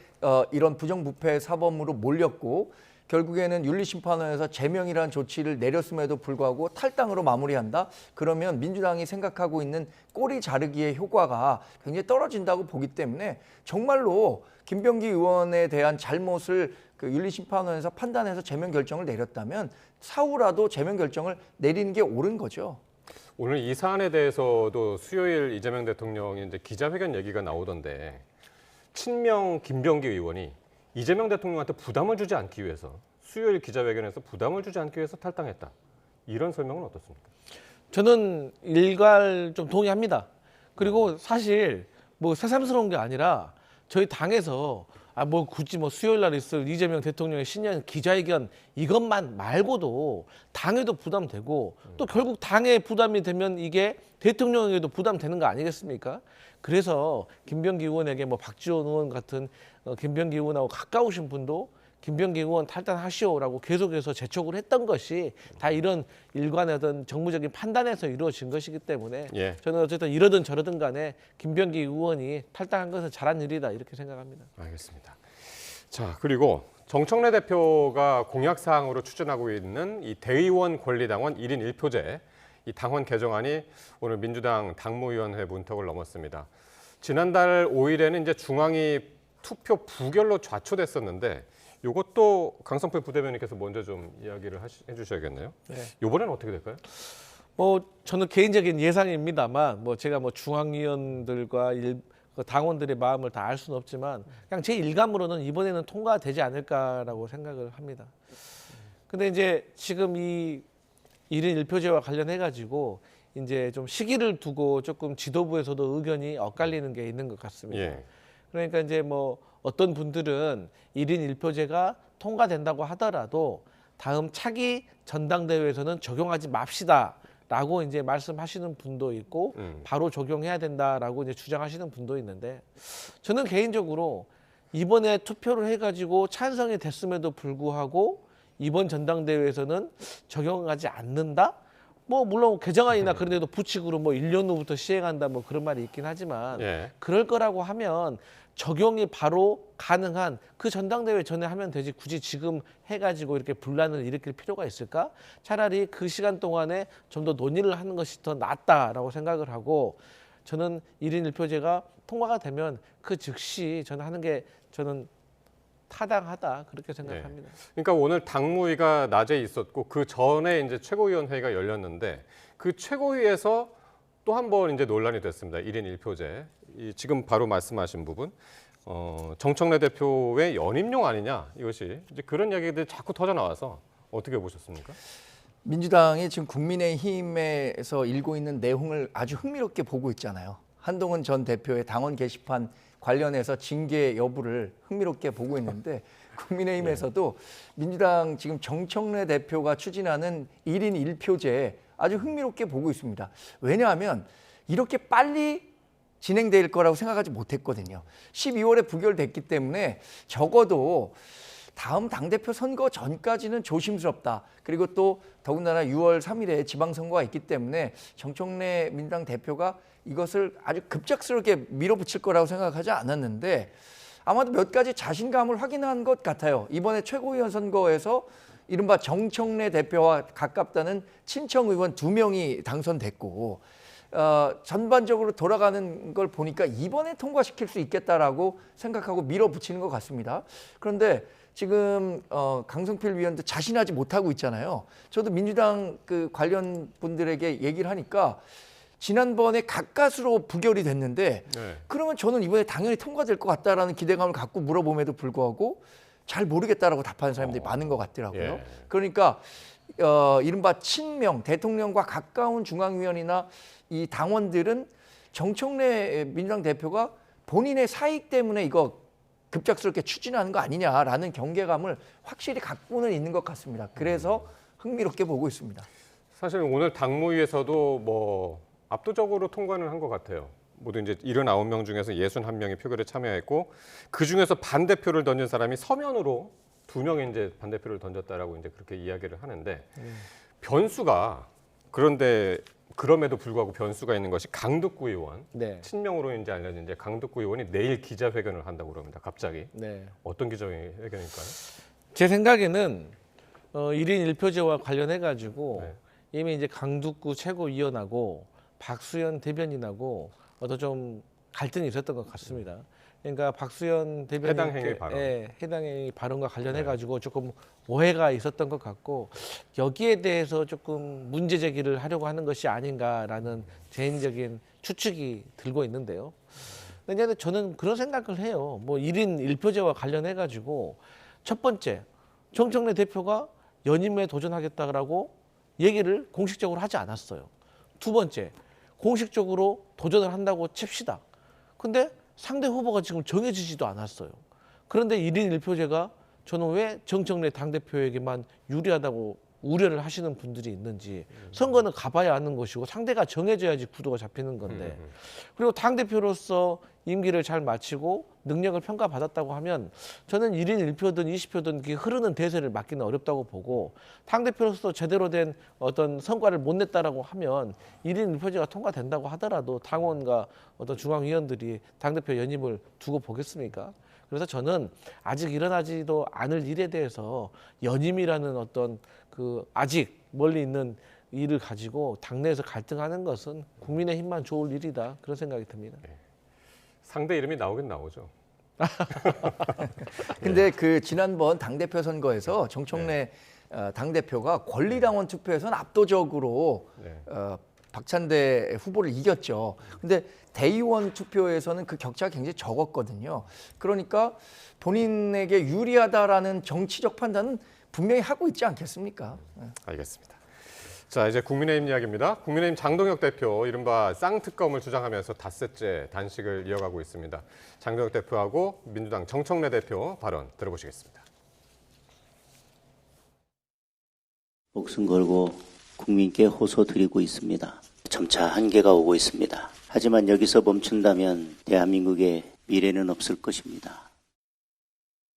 Speaker 6: 이런 부정부패 사범으로 몰렸고 결국에는 윤리심판원에서 제명이라는 조치를 내렸음에도 불구하고 탈당으로 마무리한다? 그러면 민주당이 생각하고 있는 꼬리 자르기의 효과가 굉장히 떨어진다고 보기 때문에 정말로 김병기 의원에 대한 잘못을 윤리심판원에서 판단해서 제명 결정을 내렸다면 사후라도 제명 결정을 내리는 게 옳은 거죠.
Speaker 1: 오늘 이 사안에 대해서도 수요일 이재명 대통령이 이제 기자회견 얘기가 나오던데 친명 김병기 의원이 이재명 대통령한테 부담을 주지 않기 위해서 수요일 기자회견에서 부담을 주지 않기 위해서 탈당했다. 이런 설명은 어떻습니까?
Speaker 15: 저는 일괄 좀 동의합니다. 그리고 사실 뭐 새삼스러운 게 아니라 저희 당에서 뭐 굳이 뭐 수요일 날 있을 이재명 대통령의 신년 기자회견 이것만 말고도 당에도 부담되고 또 결국 당에 부담이 되면 이게 대통령에게도 부담되는 거 아니겠습니까? 그래서 김병기 의원에게 뭐 박지원 의원 같은 김병기 의원하고 가까우신 분도 김병기 의원 탈당하시오라고 계속해서 재촉을 했던 것이 다 이런 일관의 어떤 정무적인 판단에서 이루어진 것이기 때문에 저는 어쨌든 이러든 저러든 간에 김병기 의원이 탈당한 것은 잘한 일이다 이렇게 생각합니다.
Speaker 1: 알겠습니다. 자, 그리고 정청래 대표가 공약사항으로 추진하고 있는 이 대의원 권리당원 1인 1표제 이 당원 개정안이 오늘 민주당 당무위원회 문턱을 넘었습니다. 지난달 5일에는 이제 중앙이 투표 부결로 좌초됐었는데 이것도 강성필 부대변인께서 먼저 좀 이야기를 해주셔야겠네요. 이번에는 어떻게 될까요?
Speaker 15: 뭐 저는 개인적인 예상입니다만 뭐 제가 뭐 중앙위원들과 당원들의 마음을 다 알 수는 없지만 그냥 제 일감으로는 이번에는 통과되지 않을까라고 생각을 합니다. 근데 이제 지금 이 1인 1표제와 관련해 가지고 이제 좀 시기를 두고 조금 지도부에서도 의견이 엇갈리는 게 있는 것 같습니다. 그러니까 이제 뭐 어떤 분들은 1인 1표제가 통과된다고 하더라도 다음 차기 전당대회에서는 적용하지 맙시다라고 이제 말씀하시는 분도 있고 바로 적용해야 된다라고 이제 주장하시는 분도 있는데 저는 개인적으로 이번에 투표를 해가지고 찬성이 됐음에도 불구하고 이번 전당대회에서는 적용하지 않는다? 뭐 물론 개정안이나 그런 데도 부칙으로 뭐 1년 후부터 시행한다 뭐 그런 말이 있긴 하지만 그럴 거라고 하면 적용이 바로 가능한 그 전당대회 전에 하면 되지 굳이 지금 해가지고 이렇게 분란을 일으킬 필요가 있을까? 차라리 그 시간 동안에 좀 더 논의를 하는 것이 더 낫다라고 생각을 하고 저는 1인 1표제가 통과가 되면 그 즉시 저는 하는 게 저는 타당하다 그렇게 생각합니다.
Speaker 1: 그러니까 오늘 당무위가 낮에 있었고 그 전에 이제 최고위원회의가 열렸는데 그 최고위에서 또 한 번 이제 논란이 됐습니다. 1인 1표제. 지금 바로 말씀하신 부분. 정청래 대표의 연임용 아니냐 이것이 이제 그런 이야기들이 자꾸 터져 나와서 어떻게 보셨습니까?
Speaker 6: 민주당이 지금 국민의힘에서 일고 있는 내용을 아주 흥미롭게 보고 있잖아요. 한동훈 전 대표의 당원 게시판 관련해서 징계 여부를 흥미롭게 보고 있는데 국민의힘에서도 민주당 지금 정청래 대표가 추진하는 1인 1표제 아주 흥미롭게 보고 있습니다. 왜냐하면 이렇게 빨리 진행될 거라고 생각하지 못했거든요. 12월에 부결됐기 때문에 적어도 다음 당대표 선거 전까지는 조심스럽다. 그리고 또 더군다나 6월 3일에 지방선거가 있기 때문에 정청래 민주당 대표가 이것을 아주 급작스럽게 밀어붙일 거라고 생각하지 않았는데 아마도 몇 가지 자신감을 확인한 것 같아요. 이번에 최고위원 선거에서 이른바 정청래 대표와 가깝다는 친청 의원 2명이 당선됐고 전반적으로 돌아가는 걸 보니까 이번에 통과시킬 수 있겠다라고 생각하고 밀어붙이는 것 같습니다. 그런데 지금 강성필 위원도 자신하지 못하고 있잖아요. 저도 민주당 그 관련 분들에게 얘기를 하니까 지난번에 가까스로 부결이 됐는데 그러면 저는 이번에 당연히 통과될 것 같다라는 기대감을 갖고 물어봄에도 불구하고 잘 모르겠다라고 답하는 사람들이 많은 것 같더라고요. 그러니까 이른바 친명, 대통령과 가까운 중앙위원이나 이 당원들은 정청래 민주당 대표가 본인의 사익 때문에 이거 급작스럽게 추진하는 거 아니냐라는 경계감을 확실히 갖고는 있는 것 같습니다. 그래서 흥미롭게 보고 있습니다.
Speaker 1: 사실 오늘 당무위에서도 뭐 압도적으로 통과는 한 것 같아요. 모두 이제 79명 중에서 61명이 표결에 참여했고 그 중에서 반대표를 던진 사람이 서면으로 2명이 이제 반대표를 던졌다라고 이제 그렇게 이야기를 하는데 변수가 그런데 그럼에도 불구하고 변수가 있는 것이 강득구 의원 친명으로 이제 알려진 이제 강득구 의원이 내일 기자회견을 한다고 그럽니다. 갑자기 어떤 기자회견일까요?
Speaker 15: 제 생각에는 1인 1표제와 관련해 가지고 이미 이제 강득구 최고위원하고 박수현 대변인하고 어떤 좀 갈등이 있었던 것 같습니다. 그러니까 박수현 대변인
Speaker 1: 해당 행위 발언,
Speaker 15: 해당 행위 발언과 관련해 가지고 조금 오해가 있었던 것 같고 여기에 대해서 조금 문제 제기를 하려고 하는 것이 아닌가라는 개인적인 추측이 들고 있는데요. 근데 저는 그런 생각을 해요. 뭐 1인 1표제와 관련해 가지고 첫 번째 정청래 대표가 연임에 도전하겠다라고 얘기를 공식적으로 하지 않았어요. 두 번째 공식적으로 도전을 한다고 칩시다. 근데 상대 후보가 지금 정해지지도 않았어요. 그런데 1인 1표제가 저는 왜 정청래 당대표에게만 유리하다고 우려를 하시는 분들이 있는지 선거는 가봐야 아는 것이고 상대가 정해져야지 구도가 잡히는 건데 그리고 당대표로서 임기를 잘 마치고 능력을 평가받았다고 하면 저는 1인 1표든 20표든 흐르는 대세를 막기는 어렵다고 보고 당대표로서 제대로 된 어떤 성과를 못 냈다라고 하면 1인 1표제가 통과된다고 하더라도 당원과 어떤 중앙위원들이 당대표 연임을 두고 보겠습니까? 그래서 저는 아직 일어나지도 않을 일에 대해서 연임이라는 어떤 그 아직 멀리 있는 일을 가지고 당내에서 갈등하는 것은 국민의힘만 좋을 일이다 그런 생각이 듭니다.
Speaker 1: 상대 이름이 나오긴 나오죠.
Speaker 6: 근데 그 지난번 당대표 선거에서 정청래 당대표가 권리당원 투표에서는 압도적으로 박찬대 후보를 이겼죠. 근데 대의원 투표에서는 그 격차가 굉장히 적었거든요. 그러니까 본인에게 유리하다라는 정치적 판단은 분명히 하고 있지 않겠습니까?
Speaker 1: 알겠습니다. 자, 이제 국민의힘 이야기입니다. 국민의힘 장동혁 대표 이른바 쌍특검을 주장하면서 닷새째 단식을 이어가고 있습니다. 장동혁 대표하고 민주당 정청래 대표 발언 들어보시겠습니다.
Speaker 5: 목숨 걸고 국민께 호소드리고 있습니다. 점차 한계가 오고 있습니다. 하지만 여기서 멈춘다면 대한민국의 미래는 없을 것입니다.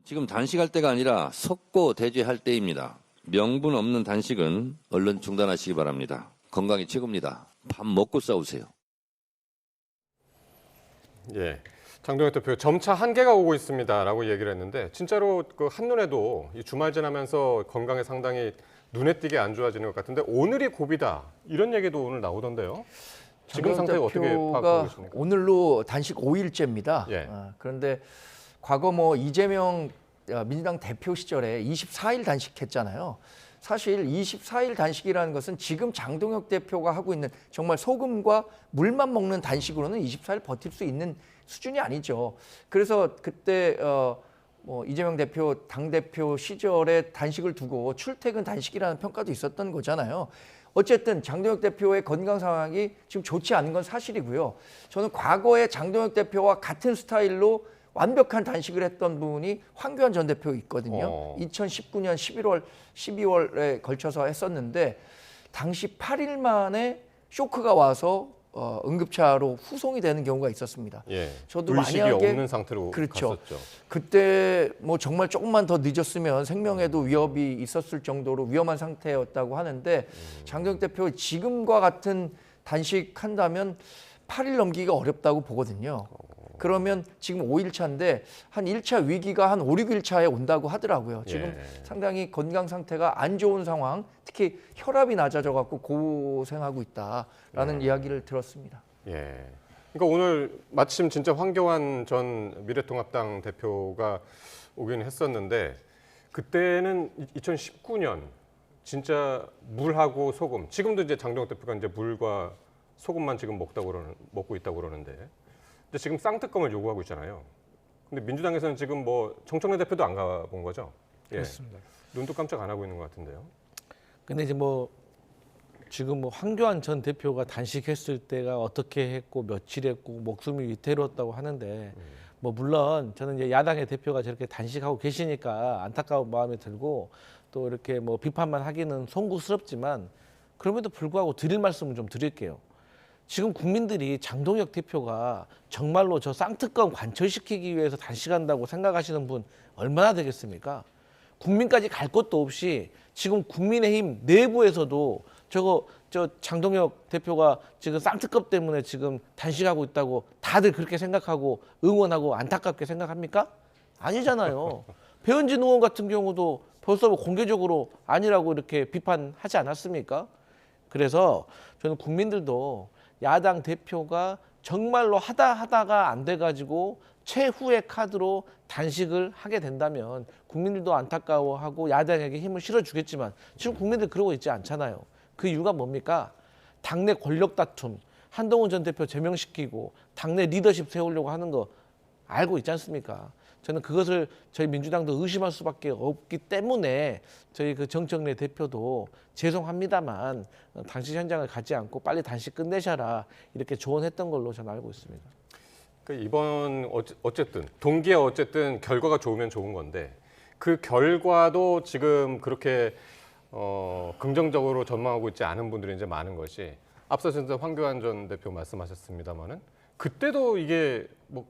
Speaker 14: 지금 단식할 때가 아니라 석고 대죄할 때입니다. 명분 없는 단식은 얼른 중단하시기 바랍니다. 건강이 최고입니다. 밥 먹고 싸우세요.
Speaker 1: 예, 장동혁 대표 점차 한계가 오고 있습니다라고 얘기를 했는데 진짜로 그 한눈에도 이 주말 지나면서 건강에 상당히 눈에 띄게 안 좋아지는 것 같은데 오늘이 고비다 이런 얘기도 오늘 나오던데요. 지금 상태가 어떻게 파악하고 계십니까?
Speaker 6: 오늘로 단식 5일째입니다. 그런데 과거 뭐 이재명 민주당 대표 시절에 24일 단식했잖아요. 사실 24일 단식이라는 것은 지금 장동혁 대표가 하고 있는 정말 소금과 물만 먹는 단식으로는 24일 버틸 수 있는 수준이 아니죠. 그래서 그때 이재명 대표 당대표 시절에 단식을 두고 출퇴근 단식이라는 평가도 있었던 거잖아요. 어쨌든 장동혁 대표의 건강 상황이 지금 좋지 않은 건 사실이고요. 저는 과거에 장동혁 대표와 같은 스타일로 완벽한 단식을 했던 분이 황교안 전 대표 있거든요. 2019년 11월, 12월에 걸쳐서 했었는데 당시 8일 만에 쇼크가 와서 응급차로 후송이 되는 경우가 있었습니다.
Speaker 1: 예,
Speaker 6: 저도
Speaker 1: 의식이
Speaker 6: 만약에
Speaker 1: 없는 상태로
Speaker 6: 그렇죠.
Speaker 1: 갔었죠.
Speaker 6: 그때 뭐 정말 조금만 더 늦었으면 생명에도 위협이 있었을 정도로 위험한 상태였다고 하는데 장동혁 대표 지금과 같은 단식한다면 8일 넘기기가 어렵다고 보거든요. 그러면 지금 5일 차인데 한 1차 위기가 한 5, 6일 차에 온다고 하더라고요. 지금 상당히 건강 상태가 안 좋은 상황, 특히 혈압이 낮아져 갖고 고생하고 있다라는 이야기를 들었습니다.
Speaker 1: 예. 그러니까 오늘 마침 진짜 황교안 전 미래통합당 대표가 오긴 했었는데 그때는 2019년 진짜 물하고 소금, 지금도 이제 장동혁 대표가 이제 물과 소금만 지금 먹고 있다고 그러는데 근데 지금 쌍특검을 요구하고 있잖아요. 근데 민주당에서는 지금 뭐 정청래 대표도 안 가본 거죠? 예.
Speaker 15: 그렇습니다.
Speaker 1: 눈도 깜짝 안 하고 있는 것 같은데요.
Speaker 15: 근데 이제 뭐 지금 뭐 황교안 전 대표가 단식했을 때가 어떻게 했고 며칠 했고 목숨이 위태로웠다고 하는데 뭐 물론 저는 이제 야당의 대표가 저렇게 단식하고 계시니까 안타까운 마음이 들고 또 이렇게 뭐 비판만 하기는 송구스럽지만 그럼에도 불구하고 드릴 말씀을 좀 드릴게요. 지금 국민들이 장동혁 대표가 정말로 저 쌍특검 관철시키기 위해서 단식한다고 생각하시는 분 얼마나 되겠습니까? 국민까지 갈 것도 없이 지금 국민의힘 내부에서도 저 장동혁 대표가 지금 쌍특검 때문에 지금 단식하고 있다고 다들 그렇게 생각하고 응원하고 안타깝게 생각합니까? 아니잖아요. 배현진 의원 같은 경우도 벌써 공개적으로 아니라고 이렇게 비판하지 않았습니까? 그래서 저는 국민들도 야당 대표가 정말로 하다가 안 돼가지고 최후의 카드로 단식을 하게 된다면 국민들도 안타까워하고 야당에게 힘을 실어주겠지만 지금 국민들 그러고 있지 않잖아요. 그 이유가 뭡니까? 당내 권력 다툼, 한동훈 전 대표 제명시키고 당내 리더십 세우려고 하는 거 알고 있지 않습니까? 저는 그것을 저희 민주당도 의심할 수밖에 없기 때문에 저희 그 정청래 대표도 죄송합니다만 단식 현장을 가지 않고 빨리 단식 끝내셔라 이렇게 조언했던 걸로 저는 알고 있습니다.
Speaker 1: 이번 어쨌든 동기에 어쨌든 결과가 좋으면 좋은 건데 그 결과도 지금 그렇게 긍정적으로 전망하고 있지 않은 분들이 이제 많은 것이 앞서서 이제 황교안 전 대표 말씀하셨습니다만은 그때도 이게 뭐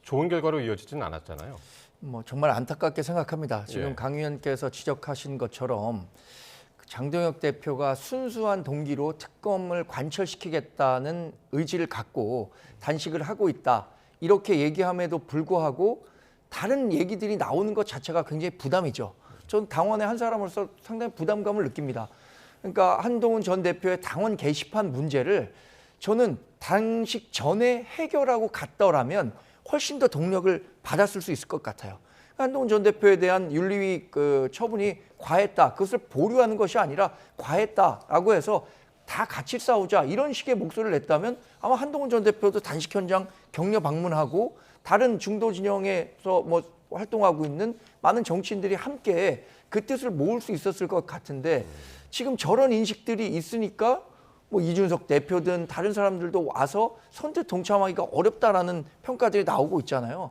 Speaker 1: 좋은 결과로 이어지지는 않았잖아요.
Speaker 6: 뭐 정말 안타깝게 생각합니다. 지금
Speaker 1: 예.
Speaker 6: 강 의원께서 지적하신 것처럼 장동혁 대표가 순수한 동기로 특검을 관철시키겠다는 의지를 갖고 단식을 하고 있다. 이렇게 얘기함에도 불구하고 다른 얘기들이 나오는 것 자체가 굉장히 부담이죠. 전 당원의 한 사람으로서 상당히 부담감을 느낍니다. 그러니까 한동훈 전 대표의 당원 게시판 문제를 저는 단식 전에 해결하고 갔더라면 훨씬 더 동력을 받았을 수 있을 것 같아요. 한동훈 전 대표에 대한 윤리위 처분이 과했다. 그것을 보류하는 것이 아니라 과했다라고 해서 다 같이 싸우자 이런 식의 목소리를 냈다면 아마 한동훈 전 대표도 단식 현장 격려 방문하고 다른 중도 진영에서 뭐 활동하고 있는 많은 정치인들이 함께 그 뜻을 모을 수 있었을 것 같은데 지금 저런 인식들이 있으니까 뭐 이준석 대표든 다른 사람들도 와서 선뜻 동참하기가 어렵다라는 평가들이 나오고 있잖아요.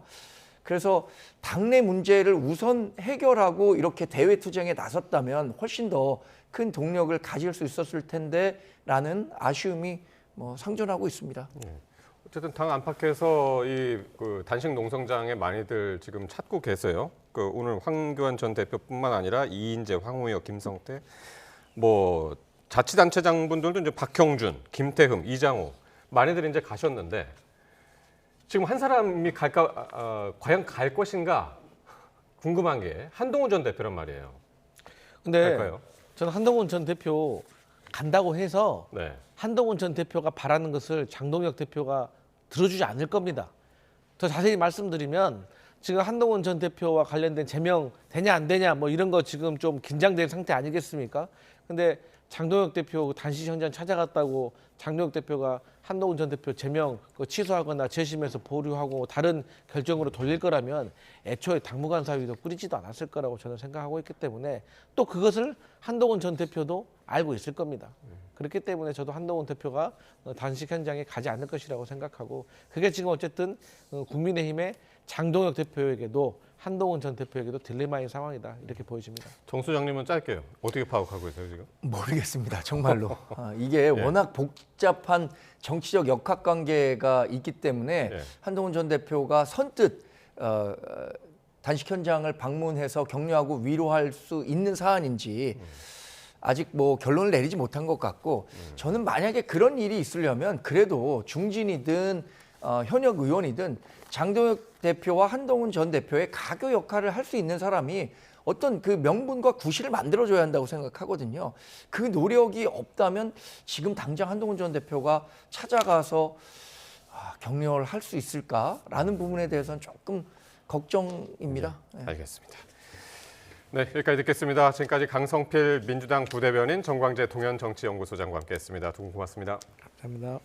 Speaker 6: 그래서 당내 문제를 우선 해결하고 이렇게 대외 투쟁에 나섰다면 훨씬 더 큰 동력을 가질 수 있었을 텐데라는 아쉬움이 뭐 상존하고 있습니다.
Speaker 1: 어쨌든 당 안팎에서 그 단식 농성장에 많이들 지금 찾고 계세요. 오늘 황교안 전 대표뿐만 아니라 이인재, 황우여, 김성태, 뭐 자치단체장분들도 이제 박형준, 김태흠, 이장호 많이들 이제 가셨는데 지금 한 사람이 갈까 과연 갈 것인가 궁금한 게 한동훈 전 대표란 말이에요.
Speaker 15: 근데
Speaker 1: 갈까요?
Speaker 15: 저는 한동훈 전 대표 간다고 해서
Speaker 1: 네.
Speaker 15: 한동훈 전 대표가 바라는 것을 장동혁 대표가 들어주지 않을 겁니다. 더 자세히 말씀드리면 지금 한동훈 전 대표와 관련된 제명 되냐 안 되냐 뭐 이런 거 지금 좀 긴장된 상태 아니겠습니까? 근데 장동혁 대표 단식 현장 찾아갔다고 장동혁 대표가 한동훈 전 대표 제명 취소하거나 재심해서 보류하고 다른 결정으로 돌릴 거라면 애초에 당무관 사위도 꾸리지도 않았을 거라고 저는 생각하고 있기 때문에 또 그것을 한동훈 전 대표도 알고 있을 겁니다. 그렇기 때문에 저도 한동훈 대표가 단식 현장에 가지 않을 것이라고 생각하고 그게 지금 어쨌든 국민의힘의 장동혁 대표에게도 한동훈 전 대표에게도 딜레마인 상황이다 이렇게 보여집니다.
Speaker 1: 정 소장님은 짧게요. 어떻게 파악하고 있어요 지금?
Speaker 6: 모르겠습니다. 정말로. 이게 워낙 복잡한 정치적 역학관계가 있기 때문에 한동훈 전 대표가 선뜻 단식 현장을 방문해서 격려하고 위로할 수 있는 사안인지 아직 뭐 결론을 내리지 못한 것 같고 저는 만약에 그런 일이 있으려면 그래도 중진이든 현역 의원이든 장동혁 대표와 한동훈 전 대표의 가교 역할을 할 수 있는 사람이 어떤 그 명분과 구실을 만들어줘야 한다고 생각하거든요. 그 노력이 없다면 지금 당장 한동훈 전 대표가 찾아가서 격려를 할 수 있을까라는 부분에 대해서는 조금 걱정입니다.
Speaker 1: 네, 알겠습니다. 네, 여기까지 듣겠습니다. 지금까지 강성필 민주당 부대변인, 정광재 동현정치연구소장과 함께했습니다. 두 분 고맙습니다.
Speaker 15: 감사합니다.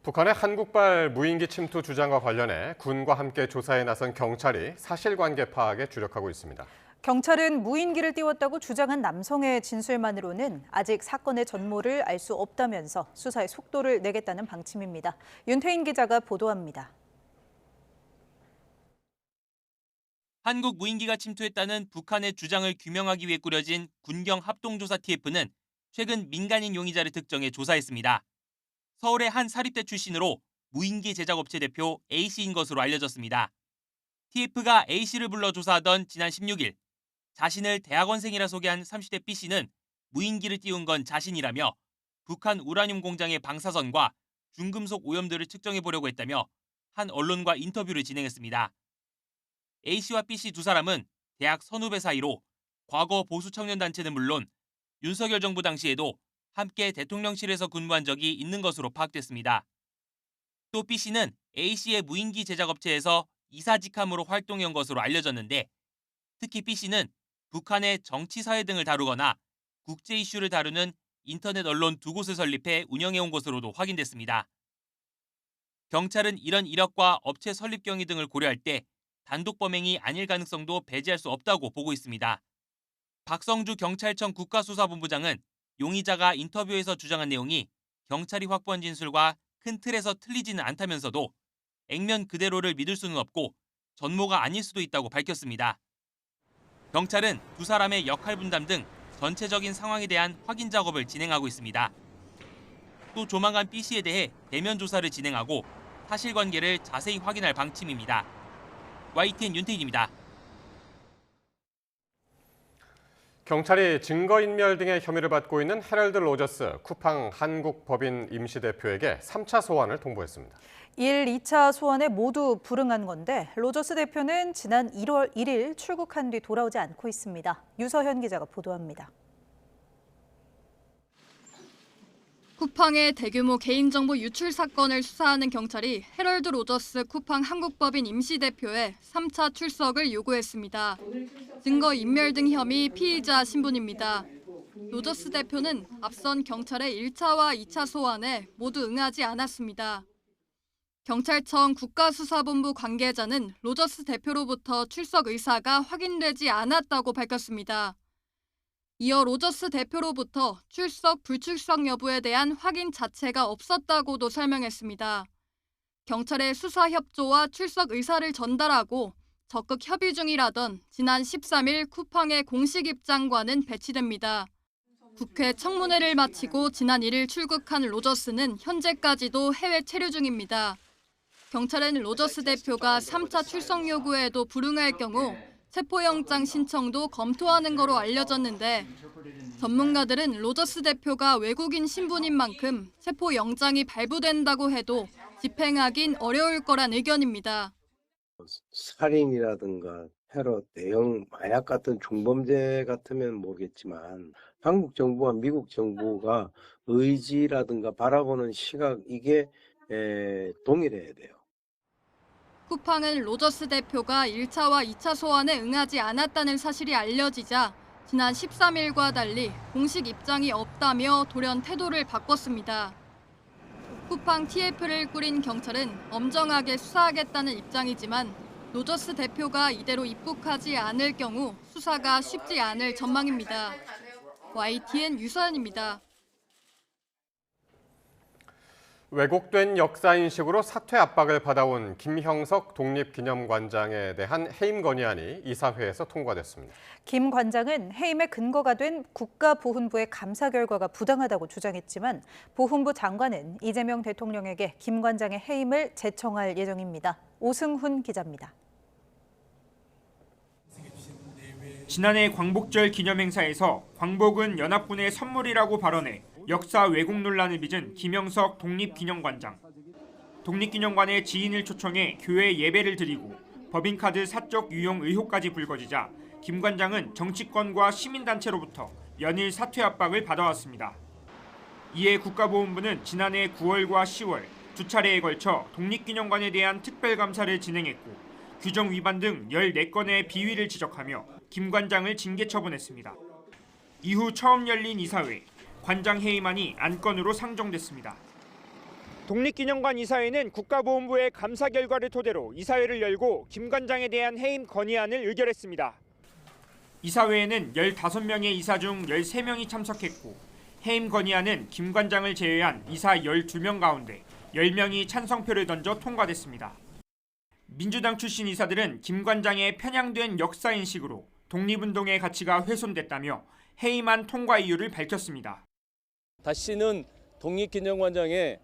Speaker 1: 북한의 한국발 무인기 침투 주장과 관련해 군과 함께 조사에 나선 경찰이 사실관계 파악에 주력하고 있습니다.
Speaker 2: 경찰은 무인기를 띄웠다고 주장한 남성의 진술만으로는 아직 사건의 전모를 알 수 없다면서 수사에 속도를 내겠다는 방침입니다. 윤태인 기자가 보도합니다.
Speaker 7: 한국 무인기가 침투했다는 북한의 주장을 규명하기 위해 꾸려진 군경 합동조사 TF는 최근 민간인 용의자를 특정해 조사했습니다. 서울의 한 사립대 출신으로 무인기 제작업체 대표 A씨인 것으로 알려졌습니다. TF가 A씨를 불러 조사하던 지난 16일 자신을 대학원생이라 소개한 30대 B씨는 무인기를 띄운 건 자신이라며 북한 우라늄 공장의 방사선과 중금속 오염들을 측정해보려고 했다며 한 언론과 인터뷰를 진행했습니다. A씨와 B씨 두 사람은 대학 선후배 사이로 과거 보수청년단체는 물론 윤석열 정부 당시에도 함께 대통령실에서 근무한 적이 있는 것으로 파악됐습니다. 또 B씨는 A씨의 무인기 제작업체에서 이사직함으로 활동해온 것으로 알려졌는데 특히 B씨는 북한의 정치 사회 등을 다루거나 국제 이슈를 다루는 인터넷 언론 두 곳을 설립해 운영해온 것으로도 확인됐습니다. 경찰은 이런 이력과 업체 설립 경위 등을 고려할 때 단독 범행이 아닐 가능성도 배제할 수 없다고 보고 있습니다. 박성주 경찰청 국가수사본부장은 용의자가 인터뷰에서 주장한 내용이 경찰이 확보한 진술과 큰 틀에서 틀리지는 않다면서도 액면 그대로를 믿을 수는 없고 전모가 아닐 수도 있다고 밝혔습니다. 경찰은 두 사람의 역할 분담 등 전체적인 상황에 대한 확인 작업을 진행하고 있습니다. 또 조만간 B씨에 대해 대면 조사를 진행하고 사실관계를 자세히 확인할 방침입니다. YTN 윤태인입니다.
Speaker 1: 경찰이 증거인멸 등의 혐의를 받고 있는 헤럴드 로저스 쿠팡 한국 법인 임시대표에게 3차 소환을 통보했습니다.
Speaker 2: 1, 2차 소환에 모두 불응한 건데 로저스 대표는 지난 1월 1일 출국한 뒤 돌아오지 않고 있습니다. 유서현 기자가 보도합니다.
Speaker 10: 쿠팡의 대규모 개인정보 유출 사건을 수사하는 경찰이 헤럴드 로저스 쿠팡 한국법인 임시대표의 3차 출석을 요구했습니다. 증거인멸 등 혐의 피의자 신분입니다. 로저스 대표는 앞선 경찰의 1차와 2차 소환에 모두 응하지 않았습니다. 경찰청 국가수사본부 관계자는 로저스 대표로부터 출석 의사가 확인되지 않았다고 밝혔습니다. 이어 로저스 대표로부터 출석, 불출석 여부에 대한 확인 자체가 없었다고도 설명했습니다. 경찰의 수사 협조와 출석 의사를 전달하고 적극 협의 중이라던 지난 13일 쿠팡의 공식 입장과는 배치됩니다. 국회 청문회를 마치고 지난 1일 출국한 로저스는 현재까지도 해외 체류 중입니다. 경찰은 로저스 대표가 3차 출석 요구에도 불응할 경우 체포영장 신청도 검토하는 거로 알려졌는데 전문가들은 로저스 대표가 외국인 신분인 만큼 체포영장이 발부된다고 해도 집행하긴 어려울 거란 의견입니다.
Speaker 13: 살인이라든가 테러, 대형 마약 같은 중범죄 같으면 모르겠지만 한국 정부와 미국 정부가 의지라든가 바라보는 시각 이게 동일해야 돼요.
Speaker 10: 쿠팡은 로저스 대표가 1차와 2차 소환에 응하지 않았다는 사실이 알려지자 지난 13일과 달리 공식 입장이 없다며 돌연 태도를 바꿨습니다. 쿠팡 TF를 꾸린 경찰은 엄정하게 수사하겠다는 입장이지만 로저스 대표가 이대로 입국하지 않을 경우 수사가 쉽지 않을 전망입니다. YTN 유서연입니다.
Speaker 1: 왜곡된 역사인식으로 사퇴 압박을 받아온 김형석 독립기념관장에 대한 해임 건의안이 이사회에서 통과됐습니다.
Speaker 2: 김 관장은 해임의 근거가 된 국가보훈부의 감사 결과가 부당하다고 주장했지만 보훈부 장관은 이재명 대통령에게 김 관장의 해임을 제청할 예정입니다. 오승훈 기자입니다.
Speaker 17: 지난해 광복절 기념행사에서 광복은 연합군의 선물이라고 발언해 역사 왜곡 논란을 빚은 김형석 독립기념관장. 독립기념관의 지인을 초청해 교회 예배를 드리고 법인카드 사적 유용 의혹까지 불거지자 김 관장은 정치권과 시민단체로부터 연일 사퇴 압박을 받아왔습니다. 이에 국가보훈부는 지난해 9월과 10월 두 차례에 걸쳐 독립기념관에 대한 특별감사를 진행했고 규정 위반 등 14건의 비위를 지적하며 김 관장을 징계 처분했습니다. 이후 처음 열린 이사회, 관장 해임안이 안건으로 상정됐습니다. 독립기념관 이사회는 국가보훈부의 감사 결과를 토대로 이사회를 열고 김 관장에 대한 해임 건의안을 의결했습니다. 이사회에는 15명의 이사 중 13명이 참석했고 해임 건의안은 김 관장을 제외한 이사 12명 가운데 10명이 찬성표를 던져 통과됐습니다. 민주당 출신 이사들은 김 관장의 편향된 역사인식으로 독립운동의 가치가 훼손됐다며 해임안 통과 이유를 밝혔습니다.
Speaker 18: 다시는 독립기념관장의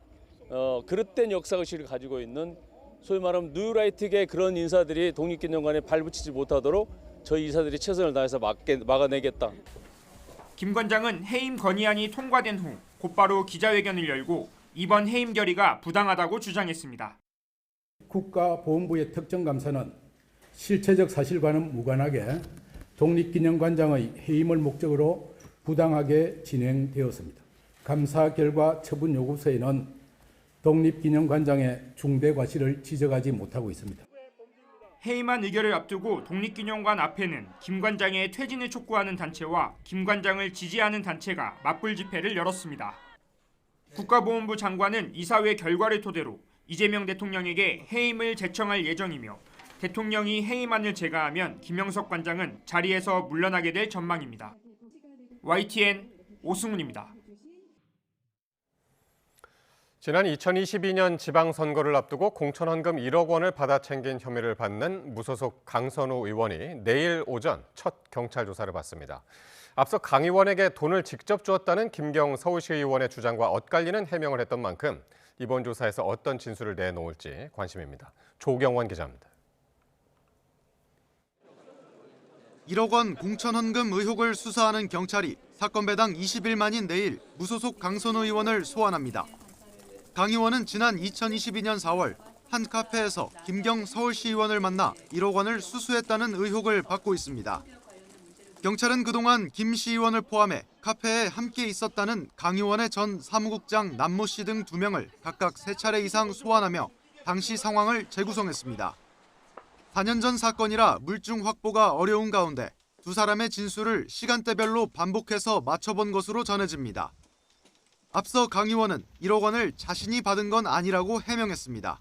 Speaker 18: 그릇된 역사의식을 가지고 있는 소위 말하면 뉴라이트계 그런 인사들이 독립기념관에 발붙이지 못하도록 저희 이사들이 최선을 다해서 막아내겠다.
Speaker 17: 김 관장은 해임 건의안이 통과된 후 곧바로 기자회견을 열고 이번 해임 결의가 부당하다고 주장했습니다.
Speaker 19: 국가보훈부의 특정감사는 실체적 사실과는 무관하게 독립기념관장의 해임을 목적으로 부당하게 진행되었습니다. 감사 결과 처분 요구서에는 독립기념관장의 중대 과실을 지적하지 못하고 있습니다.
Speaker 17: 해임안 의결을 앞두고 독립기념관 앞에는 김 관장의 퇴진을 촉구하는 단체와 김 관장을 지지하는 단체가 맞불 집회를 열었습니다. 국가보훈부 장관은 이사회 결과를 토대로 이재명 대통령에게 해임을 제청할 예정이며 대통령이 해임안을 제거하면 김형석 관장은 자리에서 물러나게 될 전망입니다. YTN 오승훈입니다.
Speaker 1: 지난 2022년 지방선거를 앞두고 공천헌금 1억 원을 받아 챙긴 혐의를 받는 무소속 강선우 의원이 내일 오전 첫 경찰 조사를 받습니다. 앞서 강 의원에게 돈을 직접 주었다는 김경 서울시 의원의 주장과 엇갈리는 해명을 했던 만큼 이번 조사에서 어떤 진술을 내놓을지 관심입니다. 조경원 기자입니다.
Speaker 20: 1억 원 공천헌금 의혹을 수사하는 경찰이 사건 배당 20일 만인 내일 무소속 강선우 의원을 소환합니다. 강 의원은 지난 2022년 4월 한 카페에서 김경 서울시 의원을 만나 1억 원을 수수했다는 의혹을 받고 있습니다. 경찰은 그동안 김 시 의원을 포함해 카페에 함께 있었다는 강 의원의 전 사무국장 남모 씨 등 2명을 각각 3차례 이상 소환하며 당시 상황을 재구성했습니다. 4년 전 사건이라 물증 확보가 어려운 가운데 두 사람의 진술을 시간대별로 반복해서 맞춰본 것으로 전해집니다. 앞서 강 의원은 1억 원을 자신이 받은 건 아니라고 해명했습니다.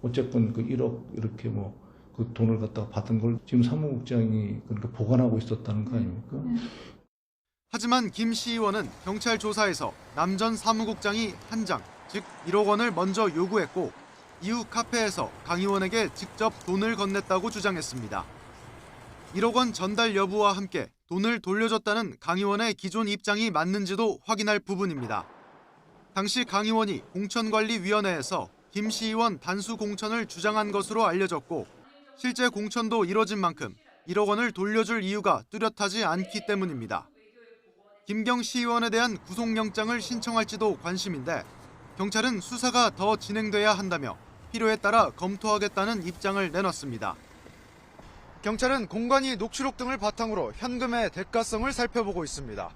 Speaker 30: 어쨌든 그 1억 이렇게 그 돈을 갖다가 받은 걸 지금 사무국장이 그러니까 보관하고 있었다는 거 아닙니까?
Speaker 20: 하지만 김 시 의원은 경찰 조사에서 남 전 사무국장이 한 장, 즉 1억 원을 먼저 요구했고 이후 카페에서 강 의원에게 직접 돈을 건넸다고 주장했습니다. 1억 원 전달 여부와 함께 돈을 돌려줬다는 강 의원의 기존 입장이 맞는지도 확인할 부분입니다. 당시 강 의원이 공천관리위원회에서 김 시의원 단수 공천을 주장한 것으로 알려졌고 실제 공천도 이뤄진 만큼 1억 원을 돌려줄 이유가 뚜렷하지 않기 때문입니다. 김경 시의원에 대한 구속영장을 신청할지도 관심인데 경찰은 수사가 더 진행돼야 한다며 필요에 따라 검토하겠다는 입장을 내놨습니다. 경찰은 공관위 녹취록 등을 바탕으로 현금의 대가성을 살펴보고 있습니다.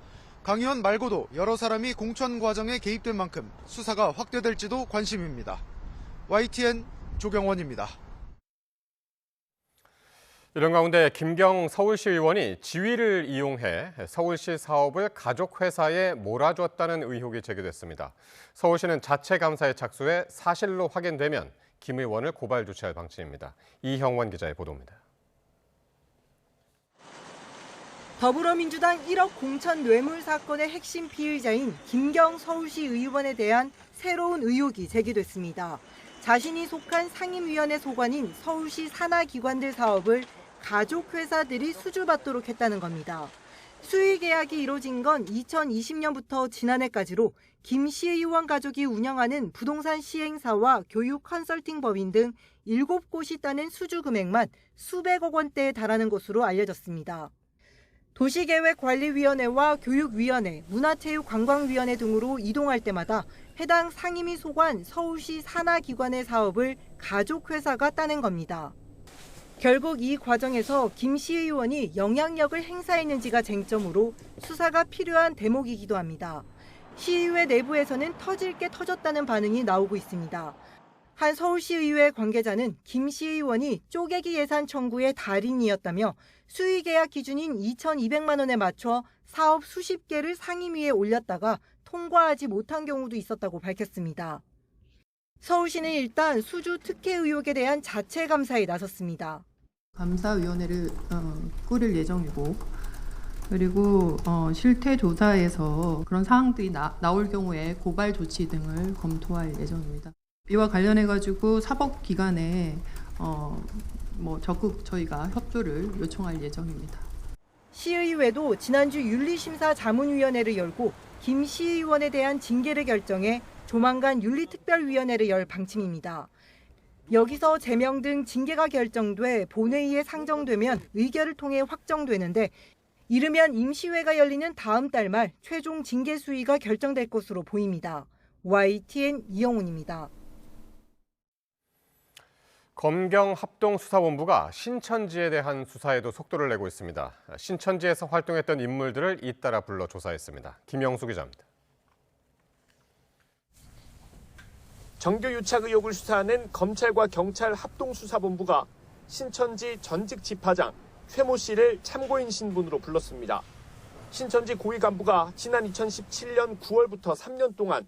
Speaker 20: 강 의원 말고도 여러 사람이 공천 과정에 개입된 만큼 수사가 확대될지도 관심입니다. YTN 조경원입니다.
Speaker 1: 이런 가운데 김경 서울시 의원이 지위를 이용해 서울시 사업을 가족회사에 몰아줬다는 의혹이 제기됐습니다. 서울시는 자체 감사에 착수해 사실로 확인되면 김 의원을 고발 조치할 방침입니다. 이형원 기자의 보도입니다.
Speaker 8: 더불어민주당 1억 공천 뇌물 사건의 핵심 피의자인 김경 서울시 의원에 대한 새로운 의혹이 제기됐습니다. 자신이 속한 상임위원회 소관인 서울시 산하기관들 사업을 가족회사들이 수주받도록 했다는 겁니다. 수의 계약이 이뤄진 건 2020년부터 지난해까지로 김 시의원 가족이 운영하는 부동산 시행사와 교육 컨설팅 법인 등 7곳이 따낸 수주 금액만 수백억 원대에 달하는 것으로 알려졌습니다. 도시계획관리위원회와 교육위원회, 문화체육관광위원회 등으로 이동할 때마다 해당 상임위 소관 서울시 산하기관의 사업을 가족회사가 따낸 겁니다. 결국 이 과정에서 김 시의원이 영향력을 행사했는지가 쟁점으로 수사가 필요한 대목이기도 합니다. 시의회 내부에서는 터질 게 터졌다는 반응이 나오고 있습니다. 한 서울시의회 관계자는 김 시의원이 쪼개기 예산 청구의 달인이었다며 수의 계약 기준인 2,200만 원에 맞춰 사업 수십 개를 상임위에 올렸다가 통과하지 못한 경우도 있었다고 밝혔습니다. 서울시는 일단 수주 특혜 의혹에 대한 자체 감사에 나섰습니다.
Speaker 9: 감사위원회를 꾸릴 예정이고 그리고 실태 조사에서 그런 사항들이 나올 경우에 고발 조치 등을 검토할 예정입니다. 이와 관련해가지고 사법기관에 적극 저희가 협조를 요청할 예정입니다.
Speaker 8: 시의회도 지난주 윤리심사 자문위원회를 열고 김 시의원에 대한 징계를 결정해 조만간 윤리특별위원회를 열 방침입니다. 여기서 제명 등 징계가 결정돼 본회의에 상정되면 의결을 통해 확정되는데 이르면 임시회가 열리는 다음 달 말 최종 징계 수위가 결정될 것으로 보입니다. YTN 이영훈입니다.
Speaker 1: 검경 합동수사본부가 신천지에 대한 수사에도 속도를 내고 있습니다. 신천지에서 활동했던 인물들을 잇따라 불러 조사했습니다. 김영수 기자입니다.
Speaker 17: 정교 유착 의혹을 수사하는 검찰과 경찰 합동수사본부가 신천지 전직 지파장 최모 씨를 참고인 신분으로 불렀습니다. 신천지 고위 간부가 지난 2017년 9월부터 3년 동안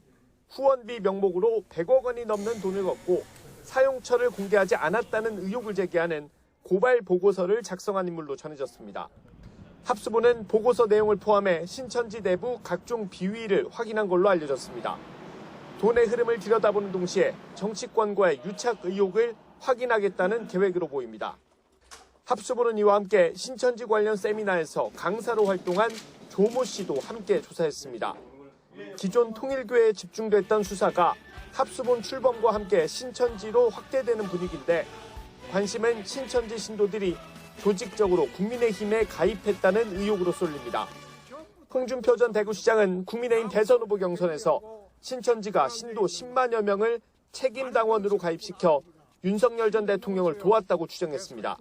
Speaker 17: 후원비 명목으로 100억 원이 넘는 돈을 걷고 사용처를 공개하지 않았다는 의혹을 제기하는 고발 보고서를 작성한 인물로 전해졌습니다. 합수부는 보고서 내용을 포함해 신천지 내부 각종 비위를 확인한 걸로 알려졌습니다. 돈의 흐름을 들여다보는 동시에 정치권과의 유착 의혹을 확인하겠다는 계획으로 보입니다. 합수부는 이와 함께 신천지 관련 세미나에서 강사로 활동한 조모 씨도 함께 조사했습니다. 기존 통일교회에 집중됐던 수사가 합수본 출범과 함께 신천지로 확대되는 분위기인데 관심은 신천지 신도들이 조직적으로 국민의힘에 가입했다는 의혹으로 쏠립니다. 홍준표 전 대구시장은 국민의힘 대선 후보 경선에서 신천지가 신도 10만여 명을 책임당원으로 가입시켜 윤석열 전 대통령을 도왔다고 주장했습니다.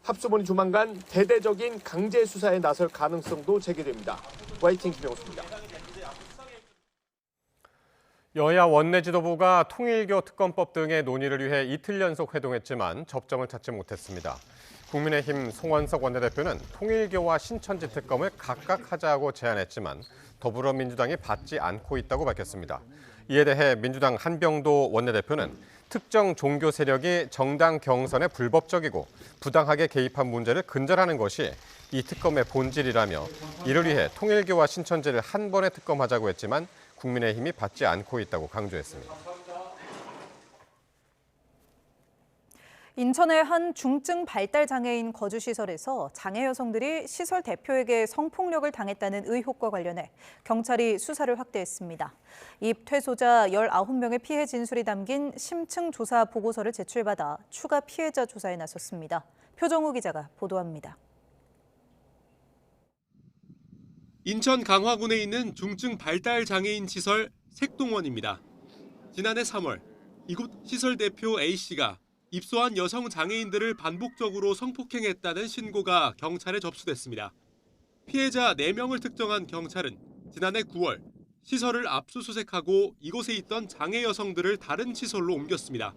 Speaker 17: 합수본이 조만간 대대적인 강제 수사에 나설 가능성도 제기됩니다. YTN 김영수입니다.
Speaker 1: 여야 원내 지도부가 통일교 특검법 등의 논의를 위해 이틀 연속 회동했지만 접점을 찾지 못했습니다. 국민의힘 송원석 원내대표는 통일교와 신천지 특검을 각각 하자고 제안했지만 더불어민주당이 받지 않고 있다고 밝혔습니다. 이에 대해 민주당 한병도 원내대표는 특정 종교 세력이 정당 경선에 불법적이고 부당하게 개입한 문제를 근절하는 것이 이 특검의 본질이라며 이를 위해 통일교와 신천지를 한 번에 특검하자고 했지만 국민의힘이 받지 않고 있다고 강조했습니다.
Speaker 2: 인천의 한 중증 발달 장애인 거주시설에서 장애 여성들이 시설 대표에게 성폭력을 당했다는 의혹과 관련해 경찰이 수사를 확대했습니다. 입 퇴소자 19명의 피해 진술이 담긴 심층 조사 보고서를 제출받아 추가 피해자 조사에 나섰습니다. 표정우 기자가 보도합니다.
Speaker 11: 인천 강화군에 있는 중증 발달 장애인 시설 색동원입니다. 지난해 3월 이곳 시설 대표 A씨가 입소한 여성 장애인들을 반복적으로 성폭행했다는 신고가 경찰에 접수됐습니다. 피해자 4명을 특정한 경찰은 지난해 9월 시설을 압수수색하고 이곳에 있던 장애 여성들을 다른 시설로 옮겼습니다.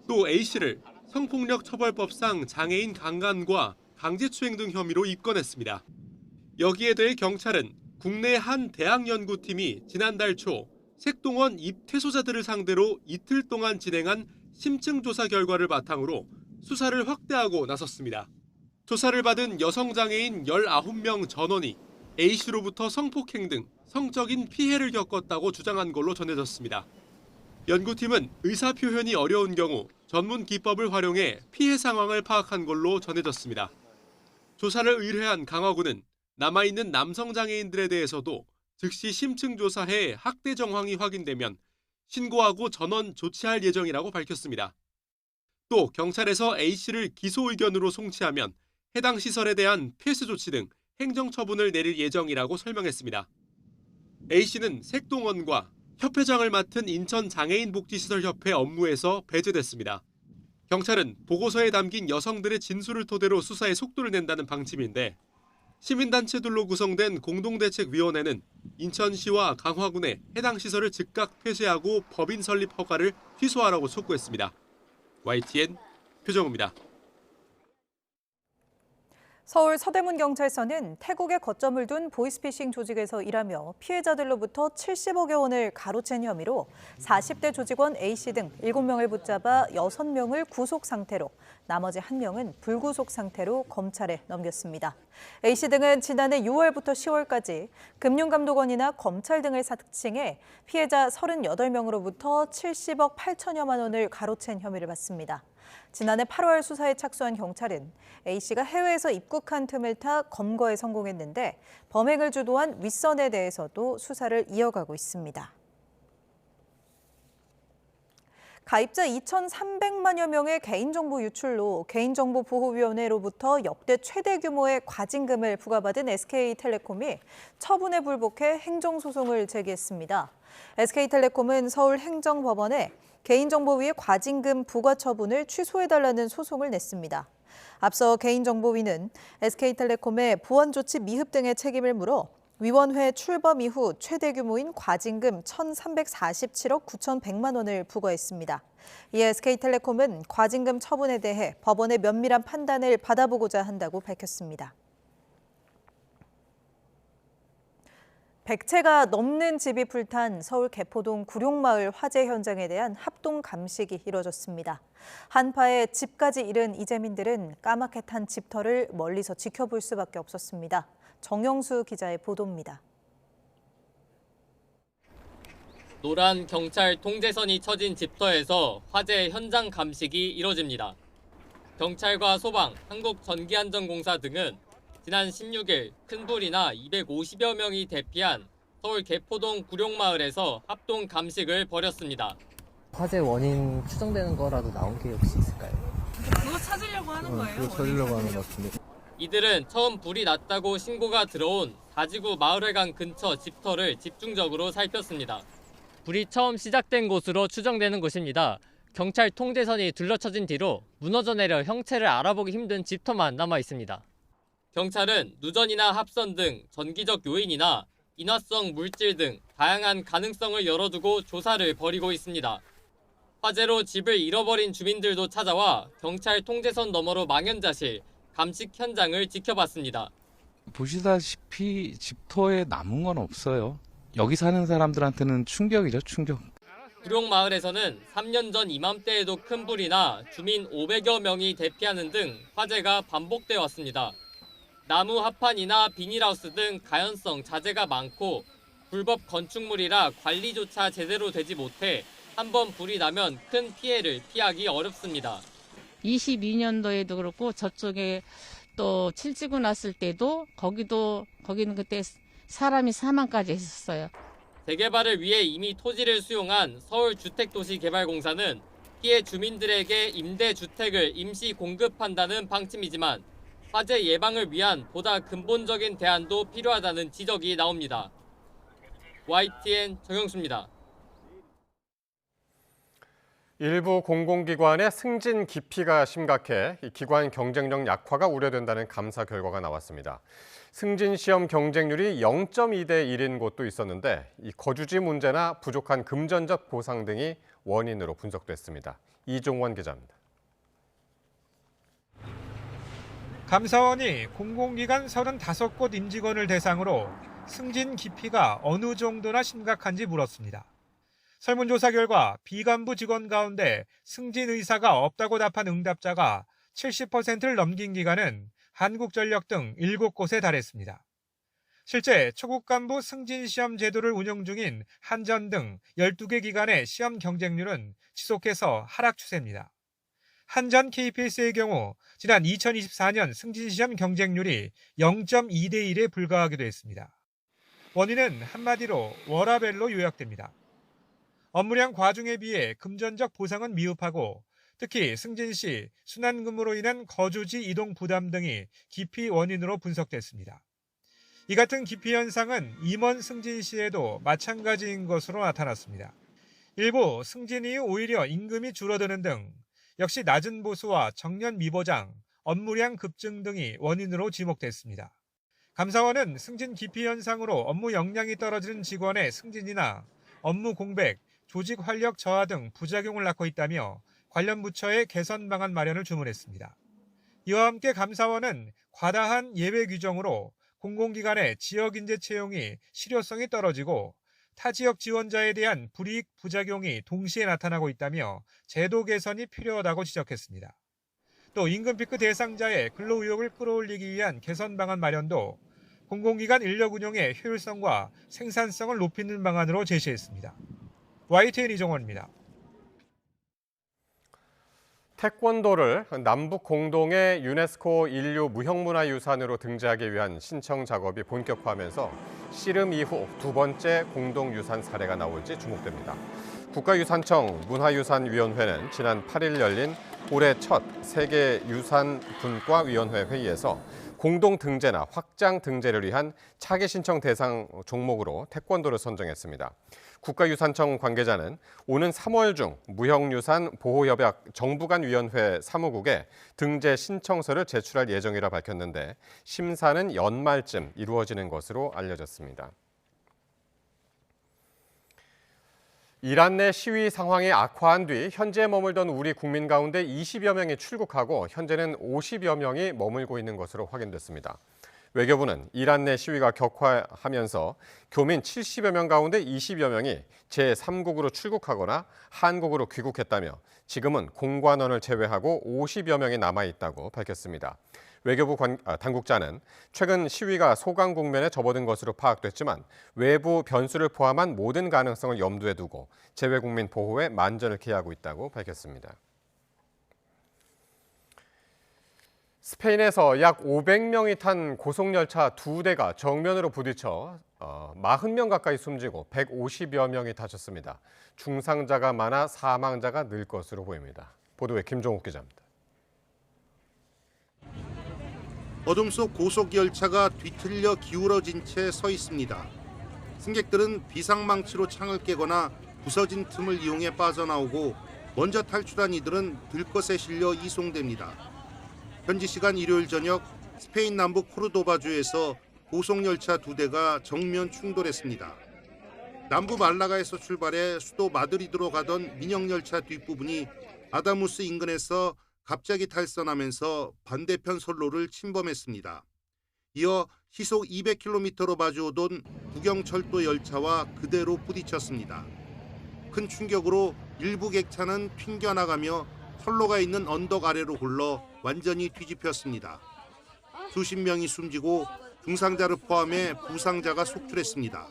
Speaker 11: 또 A씨를 성폭력 처벌법상 장애인 강간과 강제추행 등 혐의로 입건했습니다. 여기에 대해 경찰은 국내 한 대학연구팀이 지난달 초 색동원 입 퇴소자들을 상대로 이틀 동안 진행한 심층 조사 결과를 바탕으로 수사를 확대하고 나섰습니다. 조사를 받은 여성장애인 19명 전원이 A씨로부터 성폭행 등 성적인 피해를 겪었다고 주장한 걸로 전해졌습니다. 연구팀은 의사표현이 어려운 경우 전문 기법을 활용해 피해 상황을 파악한 걸로 전해졌습니다. 조사를 의뢰한 강화군은 남아있는 남성장애인들에 대해서도 즉시 심층 조사해 학대 정황이 확인되면 신고하고 전원 조치할 예정이라고 밝혔습니다. 또 경찰에서 A씨를 기소 의견으로 송치하면 해당 시설에 대한 폐쇄 조치 등 행정처분을 내릴 예정이라고 설명했습니다. A씨는 색동원과 협회장을 맡은 인천장애인복지시설협회 업무에서 배제됐습니다. 경찰은 보고서에 담긴 여성들의 진술을 토대로 수사에 속도를 낸다는 방침인데 시민단체들로 구성된 공동대책위원회는 인천시와 강화군에 해당 시설을 즉각 폐쇄하고 법인 설립 허가를 취소하라고 촉구했습니다. YTN 표정우입니다.
Speaker 2: 서울 서대문경찰서는 태국에 거점을 둔 보이스피싱 조직에서 일하며 피해자들로부터 70억여 원을 가로챈 혐의로 40대 조직원 A씨 등 7명을 붙잡아 6명을 구속 상태로 나머지 1명은 불구속 상태로 검찰에 넘겼습니다. A씨 등은 지난해 6월부터 10월까지 금융감독원이나 검찰 등을 사칭해 피해자 38명으로부터 70억 8천여만 원을 가로챈 혐의를 받습니다. 지난해 8월 수사에 착수한 경찰은 A씨가 해외에서 입국한 틈을 타 검거에 성공했는데 범행을 주도한 윗선에 대해서도 수사를 이어가고 있습니다. 가입자 2,300만여 명의 개인정보 유출로 개인정보보호위원회로부터 역대 최대 규모의 과징금을 부과받은 SK텔레콤이 처분에 불복해 행정소송을 제기했습니다. SK텔레콤은 서울행정법원에 개인정보위의 과징금 부과 처분을 취소해달라는 소송을 냈습니다. 앞서 개인정보위는 SK텔레콤의 보완조치 미흡 등의 책임을 물어 위원회 출범 이후 최대 규모인 과징금 1,347억 9,100만 원을 부과했습니다. 이에 SK텔레콤은 과징금 처분에 대해 법원의 면밀한 판단을 받아보고자 한다고 밝혔습니다. 100채가 넘는 집이 불탄 서울 개포동 구룡마을 화재 현장에 대한 합동 감식이 이뤄졌습니다. 한파에 집까지 잃은 이재민들은 까맣게 탄 집터를 멀리서 지켜볼 수밖에 없었습니다. 정영수 기자의 보도입니다.
Speaker 12: 노란 경찰 통제선이 쳐진 집터에서 화재 현장 감식이 이뤄집니다. 경찰과 소방, 한국전기안전공사 등은 지난 16일 큰 불이나 250여 명이 대피한 서울 개포동 구룡마을에서 합동 감식을 벌였습니다.
Speaker 21: 화재 원인 추정되는 거라도 나온 게 혹시 있을까요?
Speaker 22: 그거 찾으려고 하는 거예요?
Speaker 21: 그거 찾으려고 하는 것 같은데.
Speaker 12: 이들은 처음 불이 났다고 신고가 들어온 다지구 마을회관 근처 집터를 집중적으로 살폈습니다. 불이 처음 시작된 곳으로 추정되는 곳입니다. 경찰 통제선이 둘러쳐진 뒤로 무너져 내려 형체를 알아보기 힘든 집터만 남아 있습니다. 경찰은 누전이나 합선 등 전기적 요인이나 인화성 물질 등 다양한 가능성을 열어두고 조사를 벌이고 있습니다. 화재로 집을 잃어버린 주민들도 찾아와 경찰 통제선 너머로 망연자실, 감식 현장을 지켜봤습니다.
Speaker 23: 보시다시피 집터에 남은 건 없어요. 여기 사는 사람들한테는 충격이죠, 충격.
Speaker 12: 구룡마을에서는 3년 전 이맘때에도 큰 불이 나 주민 500여 명이 대피하는 등 화재가 반복돼 왔습니다. 나무 합판이나 비닐하우스 등 가연성 자재가 많고 불법 건축물이라 관리조차 제대로 되지 못해 한번 불이 나면 큰 피해를 피하기 어렵습니다.
Speaker 3: 22년도에도 그렇고 저쪽에 또 칠지구 났을 때도 거기는 그때 사람이 사망까지 했었어요.
Speaker 12: 재개발을 위해 이미 토지를 수용한 서울주택도시개발공사는 피해 주민들에게 임대주택을 임시 공급한다는 방침이지만 화재 예방을 위한 보다 근본적인 대안도 필요하다는 지적이 나옵니다. YTN 정영수입니다.
Speaker 1: 일부 공공기관의 승진 기피가 심각해 기관 경쟁력 약화가 우려된다는 감사 결과가 나왔습니다. 승진 시험 경쟁률이 0.2대 1인 곳도 있었는데 이 거주지 문제나 부족한 금전적 보상 등이 원인으로 분석됐습니다. 이종원 기자입니다.
Speaker 17: 감사원이 공공기관 35곳 임직원을 대상으로 승진 기피가 어느 정도나 심각한지 물었습니다. 설문조사 결과 비간부 직원 가운데 승진 의사가 없다고 답한 응답자가 70%를 넘긴 기관은 한국전력 등 7곳에 달했습니다. 실제 초급 간부 승진 시험 제도를 운영 중인 한전 등 12개 기관의 시험 경쟁률은 지속해서 하락 추세입니다. 한전 KPS의 경우 지난 2024년 승진 시험 경쟁률이 0.2대 1에 불과하기도 했습니다. 원인은 한마디로 워라밸로 요약됩니다. 업무량 과중에 비해 금전적 보상은 미흡하고 특히 승진 시 순환근무로 인한 거주지 이동 부담 등이 기피 원인으로 분석됐습니다. 이 같은 기피 현상은 임원 승진 시에도 마찬가지인 것으로 나타났습니다. 일부 승진 이후 오히려 임금이 줄어드는 등 역시 낮은 보수와 정년 미보장, 업무량 급증 등이 원인으로 지목됐습니다. 감사원은 승진 기피 현상으로 업무 역량이 떨어지는 직원의 승진이나 업무 공백, 조직 활력 저하 등 부작용을 낳고 있다며 관련 부처의 개선 방안 마련을 주문했습니다. 이와 함께 감사원은 과다한 예외 규정으로 공공기관의 지역 인재 채용이 실효성이 떨어지고 타 지역 지원자에 대한 불이익 부작용이 동시에 나타나고 있다며 제도 개선이 필요하다고 지적했습니다. 또 임금 피크 대상자의 근로 의욕을 끌어올리기 위한 개선 방안 마련도 공공기관 인력 운영의 효율성과 생산성을 높이는 방안으로 제시했습니다. YTN 이종원입니다.
Speaker 1: 태권도를 남북 공동의 유네스코 인류 무형문화유산으로 등재하기 위한 신청 작업이 본격화하면서 씨름 이후 두 번째 공동유산 사례가 나올지 주목됩니다. 국가유산청 문화유산위원회는 지난 8일 열린 올해 첫 세계유산분과위원회 회의에서 공동 등재나 확장 등재를 위한 차기 신청 대상 종목으로 태권도를 선정했습니다. 국가유산청 관계자는 오는 3월 중 무형유산 보호협약 정부간위원회 사무국에 등재 신청서를 제출할 예정이라 밝혔는데 심사는 연말쯤 이루어지는 것으로 알려졌습니다. 이란 내 시위 상황이 악화한 뒤 현지에 머물던 우리 국민 가운데 20여 명이 출국하고 현재는 50여 명이 머물고 있는 것으로 확인됐습니다. 외교부는 이란 내 시위가 격화하면서 교민 70여 명 가운데 20여 명이 제3국으로 출국하거나 한국으로 귀국했다며 지금은 공관원을 제외하고 50여 명이 남아있다고 밝혔습니다. 외교부 당국자는 최근 시위가 소강 국면에 접어든 것으로 파악됐지만 외부 변수를 포함한 모든 가능성을 염두에 두고 재외국민 보호에 만전을 기하고 있다고 밝혔습니다. 스페인에서 약 500명이 탄 고속열차 2대가 정면으로 부딪혀 40명 가까이 숨지고 150여 명이 다쳤습니다. 중상자가 많아 사망자가 늘 것으로 보입니다. 보도에 김종욱 기자입니다.
Speaker 20: 어둠 속 고속열차가 뒤틀려 기울어진 채 서 있습니다. 승객들은 비상망치로 창을 깨거나 부서진 틈을 이용해 빠져나오고 먼저 탈출한 이들은 들것에 실려 이송됩니다. 현지 시간 일요일 저녁 스페인 남부 코르도바주에서 고속열차 2대가 정면 충돌했습니다. 남부 말라가에서 출발해 수도 마드리드로 가던 민영열차 뒷부분이 아다무스 인근에서 갑자기 탈선하면서 반대편 선로를 침범했습니다. 이어 시속 200km로 마주오던 국영철도 열차와 그대로 부딪혔습니다. 큰 충격으로 일부 객차는 튕겨나가며 선로가 있는 언덕 아래로 굴러 완전히 뒤집혔습니다. 수십 명이 숨지고 중상자를 포함해 부상자가 속출했습니다.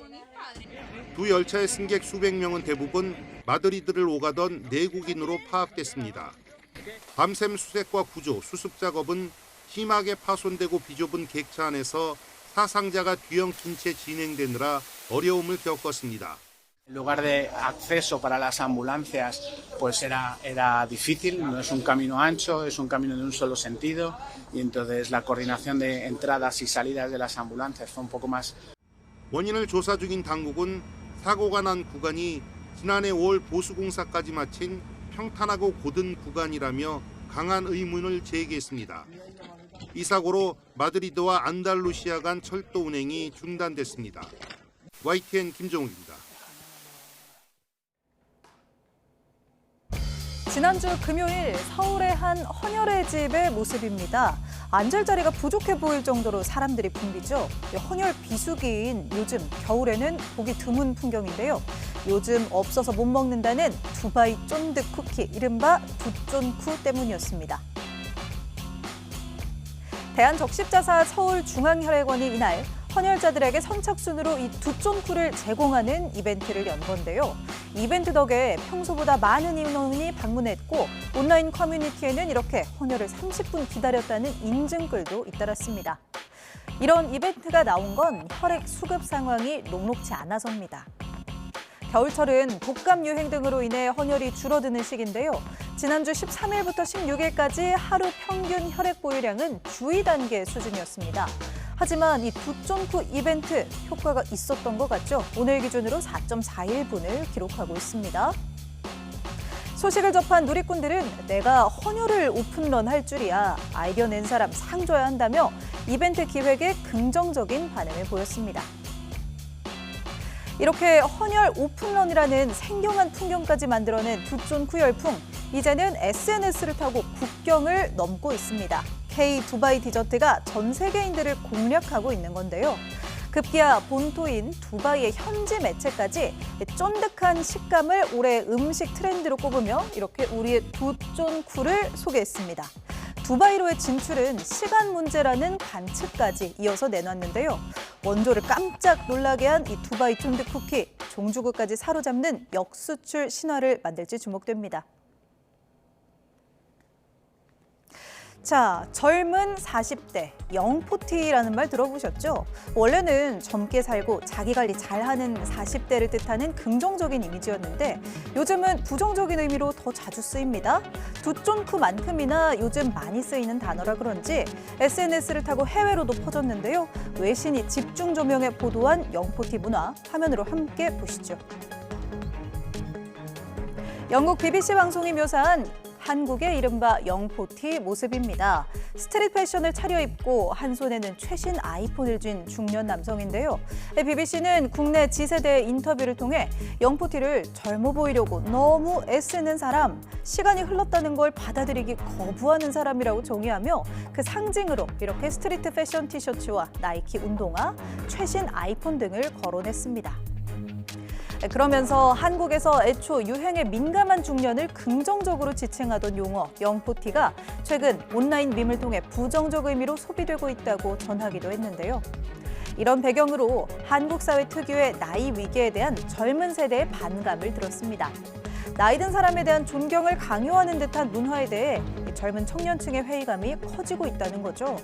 Speaker 20: 두 열차의 승객 수백 명은 대부분 마드리드를 오가던 내국인으로 파악됐습니다.
Speaker 4: 밤샘 수색과 구조, 수습 작업은 심하게 파손되고 비좁은 객차 안에서 사상자가 뒤엉킨 채 진행되느라 어려움을 겪었습니다.
Speaker 5: El lugar de acceso para las ambulancias pues era difícil, no es un camino ancho, es un camino de un solo sentido y entonces la coordinación de entradas y salidas de las ambulancias fue un poco más.
Speaker 4: 원인을 조사 중인 당국은 사고가 난 구간이 지난해 5월 보수공사까지 마친 평탄하고 고든 구간이라며 강한 의문을 제기했습니다. 이 사고로 마드리드와 안달루시아 간 철도 운행이 중단됐습니다. YTN 김정욱입니다.
Speaker 2: 지난주 금요일 서울의 한 헌혈의 집의 모습입니다. 앉을 자리가 부족해 보일 정도로 사람들이 붐비죠. 헌혈 비수기인 요즘 겨울에는 보기 드문 풍경인데요. 요즘 없어서 못 먹는다는 두바이 쫀득 쿠키, 이른바 두쫀쿠 때문이었습니다. 대한적십자사 서울중앙혈액원이 이날 헌혈자들에게 선착순으로 이 두쫀쿠를 제공하는 이벤트를 연 건데요. 이벤트 덕에 평소보다 많은 인원이 방문했고 온라인 커뮤니티에는 이렇게 헌혈을 30분 기다렸다는 인증글도 잇따랐습니다. 이런 이벤트가 나온 건 혈액 수급 상황이 녹록지 않아서입니다. 겨울철은 독감 유행 등으로 인해 헌혈이 줄어드는 시기인데요. 지난주 13일부터 16일까지 하루 평균 혈액 보유량은 주의 단계 수준이었습니다. 하지만 이 두쫀쿠 이벤트 효과가 있었던 것 같죠? 오늘 기준으로 4.41분을 기록하고 있습니다. 소식을 접한 누리꾼들은 내가 헌혈을 오픈런 할 줄이야, 아이디어 낸 사람 상 줘야 한다며 이벤트 기획에 긍정적인 반응을 보였습니다. 이렇게 헌혈 오픈런이라는 생경한 풍경까지 만들어낸 두쫀쿠 열풍, 이제는 SNS를 타고 국경을 넘고 있습니다. K 두바이 디저트가 전 세계인들을 공략하고 있는 건데요. 급기야 본토인 두바이의 현지 매체까지 쫀득한 식감을 올해 음식 트렌드로 꼽으며 이렇게 우리의 두쫀쿠를 소개했습니다. 두바이로의 진출은 시간 문제라는 관측까지 이어서 내놨는데요. 원조를 깜짝 놀라게 한 이 두바이 쫀득 쿠키, 종주국까지 사로잡는 역수출 신화를 만들지 주목됩니다. 자, 젊은 40대, 영포티라는 말 들어보셨죠? 원래는 젊게 살고 자기 관리 잘하는 40대를 뜻하는 긍정적인 이미지였는데 요즘은 부정적인 의미로 더 자주 쓰입니다. 두쫀쿠만큼이나 요즘 많이 쓰이는 단어라 그런지 SNS를 타고 해외로도 퍼졌는데요. 외신이 집중 조명해 보도한 영포티 문화, 화면으로 함께 보시죠. 영국 BBC 방송이 묘사한 한국의 이른바 영포티 모습입니다. 스트릿 패션을 차려입고 한 손에는 최신 아이폰을 쥔 중년 남성인데요. BBC는 국내 지세대의 인터뷰를 통해 영포티를 젊어 보이려고 너무 애쓰는 사람, 시간이 흘렀다는 걸 받아들이기 거부하는 사람이라고 정의하며 그 상징으로 이렇게 스트리트 패션 티셔츠와 나이키 운동화, 최신 아이폰 등을 거론했습니다. 그러면서 한국에서 애초 유행에 민감한 중년을 긍정적으로 지칭하던 용어 영포티가 최근 온라인 밈을 통해 부정적 의미로 소비되고 있다고 전하기도 했는데요. 이런 배경으로 한국 사회 특유의 나이 위계에 대한 젊은 세대의 반감을 들었습니다. 나이 든 사람에 대한 존경을 강요하는 듯한 문화에 대해 젊은 청년층의 회의감이 커지고 있다는 거죠.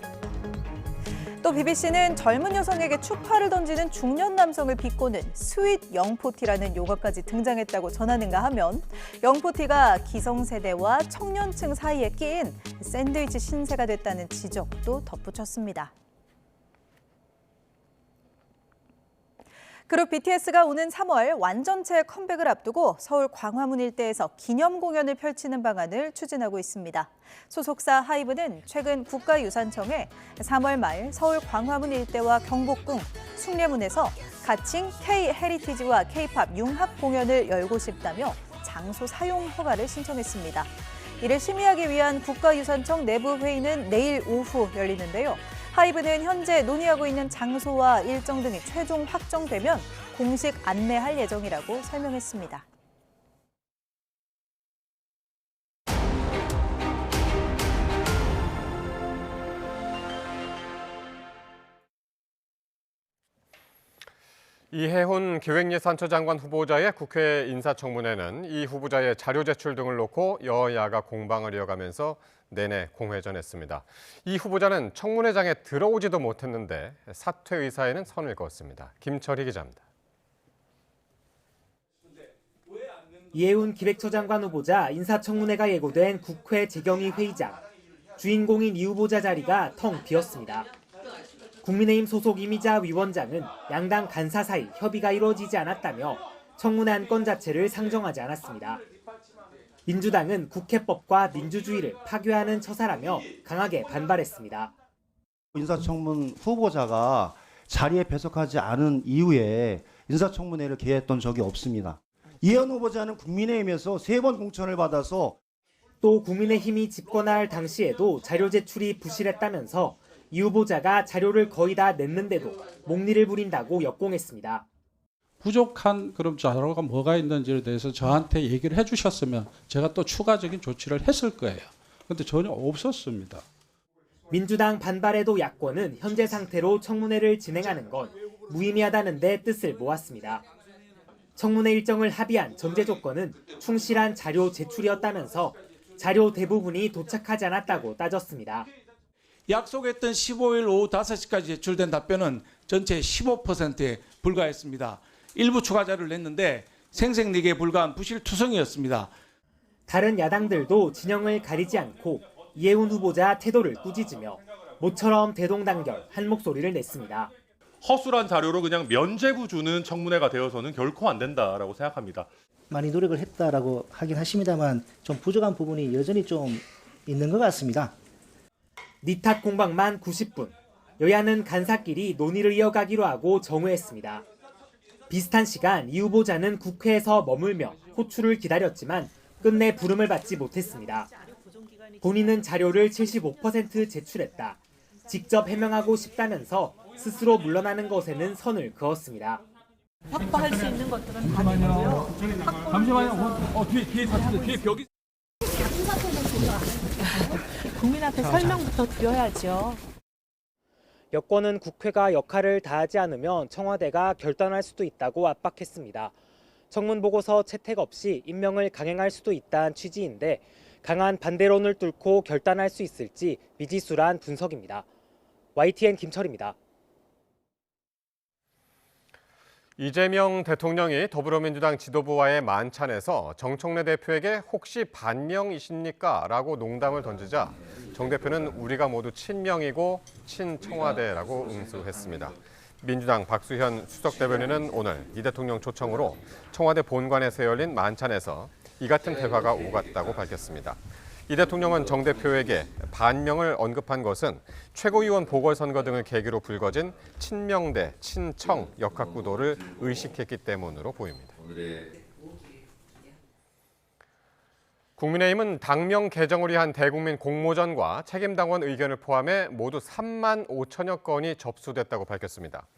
Speaker 2: 또 BBC는 젊은 여성에게 추파를 던지는 중년 남성을 비꼬는 스윗 영포티라는 용어까지 등장했다고 전하는가 하면 영포티가 기성세대와 청년층 사이에 끼인 샌드위치 신세가 됐다는 지적도 덧붙였습니다. 그룹 BTS가 오는 3월 완전체 컴백을 앞두고 서울 광화문 일대에서 기념 공연을 펼치는 방안을 추진하고 있습니다. 소속사 하이브는 최근 국가유산청에 3월 말 서울 광화문 일대와 경복궁, 숭례문에서 가칭 K-헤리티지와 K-팝 융합 공연을 열고 싶다며 장소 사용 허가를 신청했습니다. 이를 심의하기 위한 국가유산청 내부 회의는 내일 오후 열리는데요. 하이브는 현재 논의하고 있는 장소와 일정 등이 최종 확정되면 공식 안내할 예정이라고 설명했습니다.
Speaker 1: 이해훈 기획예산처 장관 후보자의 국회 인사청문회는 이 후보자의 자료 제출 등을 놓고 여야가 공방을 이어가면서 내내 공회전했습니다. 이 후보자는 청문회장에 들어오지도 못했는데 사퇴 의사에는 선을 그었습니다. 김철희 기자입니다.
Speaker 6: 이해훈 기획처 장관 후보자 인사청문회가 예고된 국회 재경위 회의장. 주인공인 이 후보자 자리가 텅 비었습니다. 국민의힘 소속 이미자 위원장은 양당 간사 사이 협의가 이루어지지 않았다며 청문회 안건 자체를 상정하지 않았습니다. 민주당은 국회법과 민주주의를 파괴하는 처사라며 강하게 반발했습니다.
Speaker 14: 인사청문 후보자가 자리에 배석하지 않은 이후에 인사청문회를 개했던 적이 없습니다. 이해훈 후보자는 국민의힘에서 3번 공천을 받아서
Speaker 6: 또 국민의힘이 집권할 당시에도 자료 제출이 부실했다면서 이 후보자가 자료를 거의 다 냈는데도 목리를 부린다고 역공했습니다.
Speaker 15: 부족한 그런 자료가 뭐가 있는지에 대해서 저한테 얘기를 해주셨으면 제가 또 추가적인 조치를 했을 거예요. 그런데 전혀 없었습니다.
Speaker 6: 민주당 반발에도 야권은 현재 상태로 청문회를 진행하는 건 무의미하다는 데 뜻을 모았습니다. 청문회 일정을 합의한 전제 조건은 충실한 자료 제출이었다면서 자료 대부분이 도착하지 않았다고 따졌습니다.
Speaker 30: 약속했던 15일 오후 5시까지 제출된 답변은 전체 15%에 불과했습니다. 일부 추가 자료를 냈는데 생색내기에 불과한 부실투성이었습니다.
Speaker 6: 다른 야당들도 진영을 가리지 않고 이해훈 후보자 태도를 꾸짖으며 모처럼 대동단결 한 목소리를 냈습니다.
Speaker 16: 허술한 자료로 그냥 면죄부 주는 청문회가 되어서는 결코 안 된다라고 생각합니다.
Speaker 24: 많이 노력을 했다라고 하긴 하십니다만 좀 부족한 부분이 여전히 좀 있는 것 같습니다.
Speaker 6: 니탁 공방만 90분. 여야는 간사끼리 논의를 이어가기로 하고 정회했습니다. 비슷한 시간 이 후보자는 국회에서 머물며 호출을 기다렸지만 끝내 부름을 받지 못했습니다. 본인은 자료를 75% 제출했다. 직접 해명하고 싶다면서 스스로 물러나는 것에는 선을 그었습니다.
Speaker 22: 확보할 수 있는 것들은 다 되고요.
Speaker 15: 잠시만요. 뒤에 벽이.
Speaker 22: 국민 앞에 설명부터 드려야죠.
Speaker 6: 여권은 국회가 역할을 다하지 않으면 청와대가 결단할 수도 있다고 압박했습니다. 청문보고서 채택 없이 임명을 강행할 수도 있다는 취지인데 강한 반대론을 뚫고 결단할 수 있을지 미지수란 분석입니다. YTN 김철입니다.
Speaker 1: 이재명 대통령이 더불어민주당 지도부와의 만찬에서 정청래 대표에게 혹시 반명이십니까? 라고 농담을 던지자 정 대표는 우리가 모두 친명이고 친청와대라고 응수했습니다. 민주당 박수현 수석대변인은 오늘 이 대통령 초청으로 청와대 본관에서 열린 만찬에서 이 같은 대화가 오갔다고 밝혔습니다. 이 대통령은 정 대표에게 반명을 언급한 것은 최고위원 보궐선거 등을 계기로 불거진 친명 대 친청 역학구도를 의식했기 때문으로 보입니다. 국민의힘은 당명 개정을 위한 대국민 공모전과 책임당원 의견을 포함해 모두 3만 5천여 건이 접수됐다고 밝혔습니다.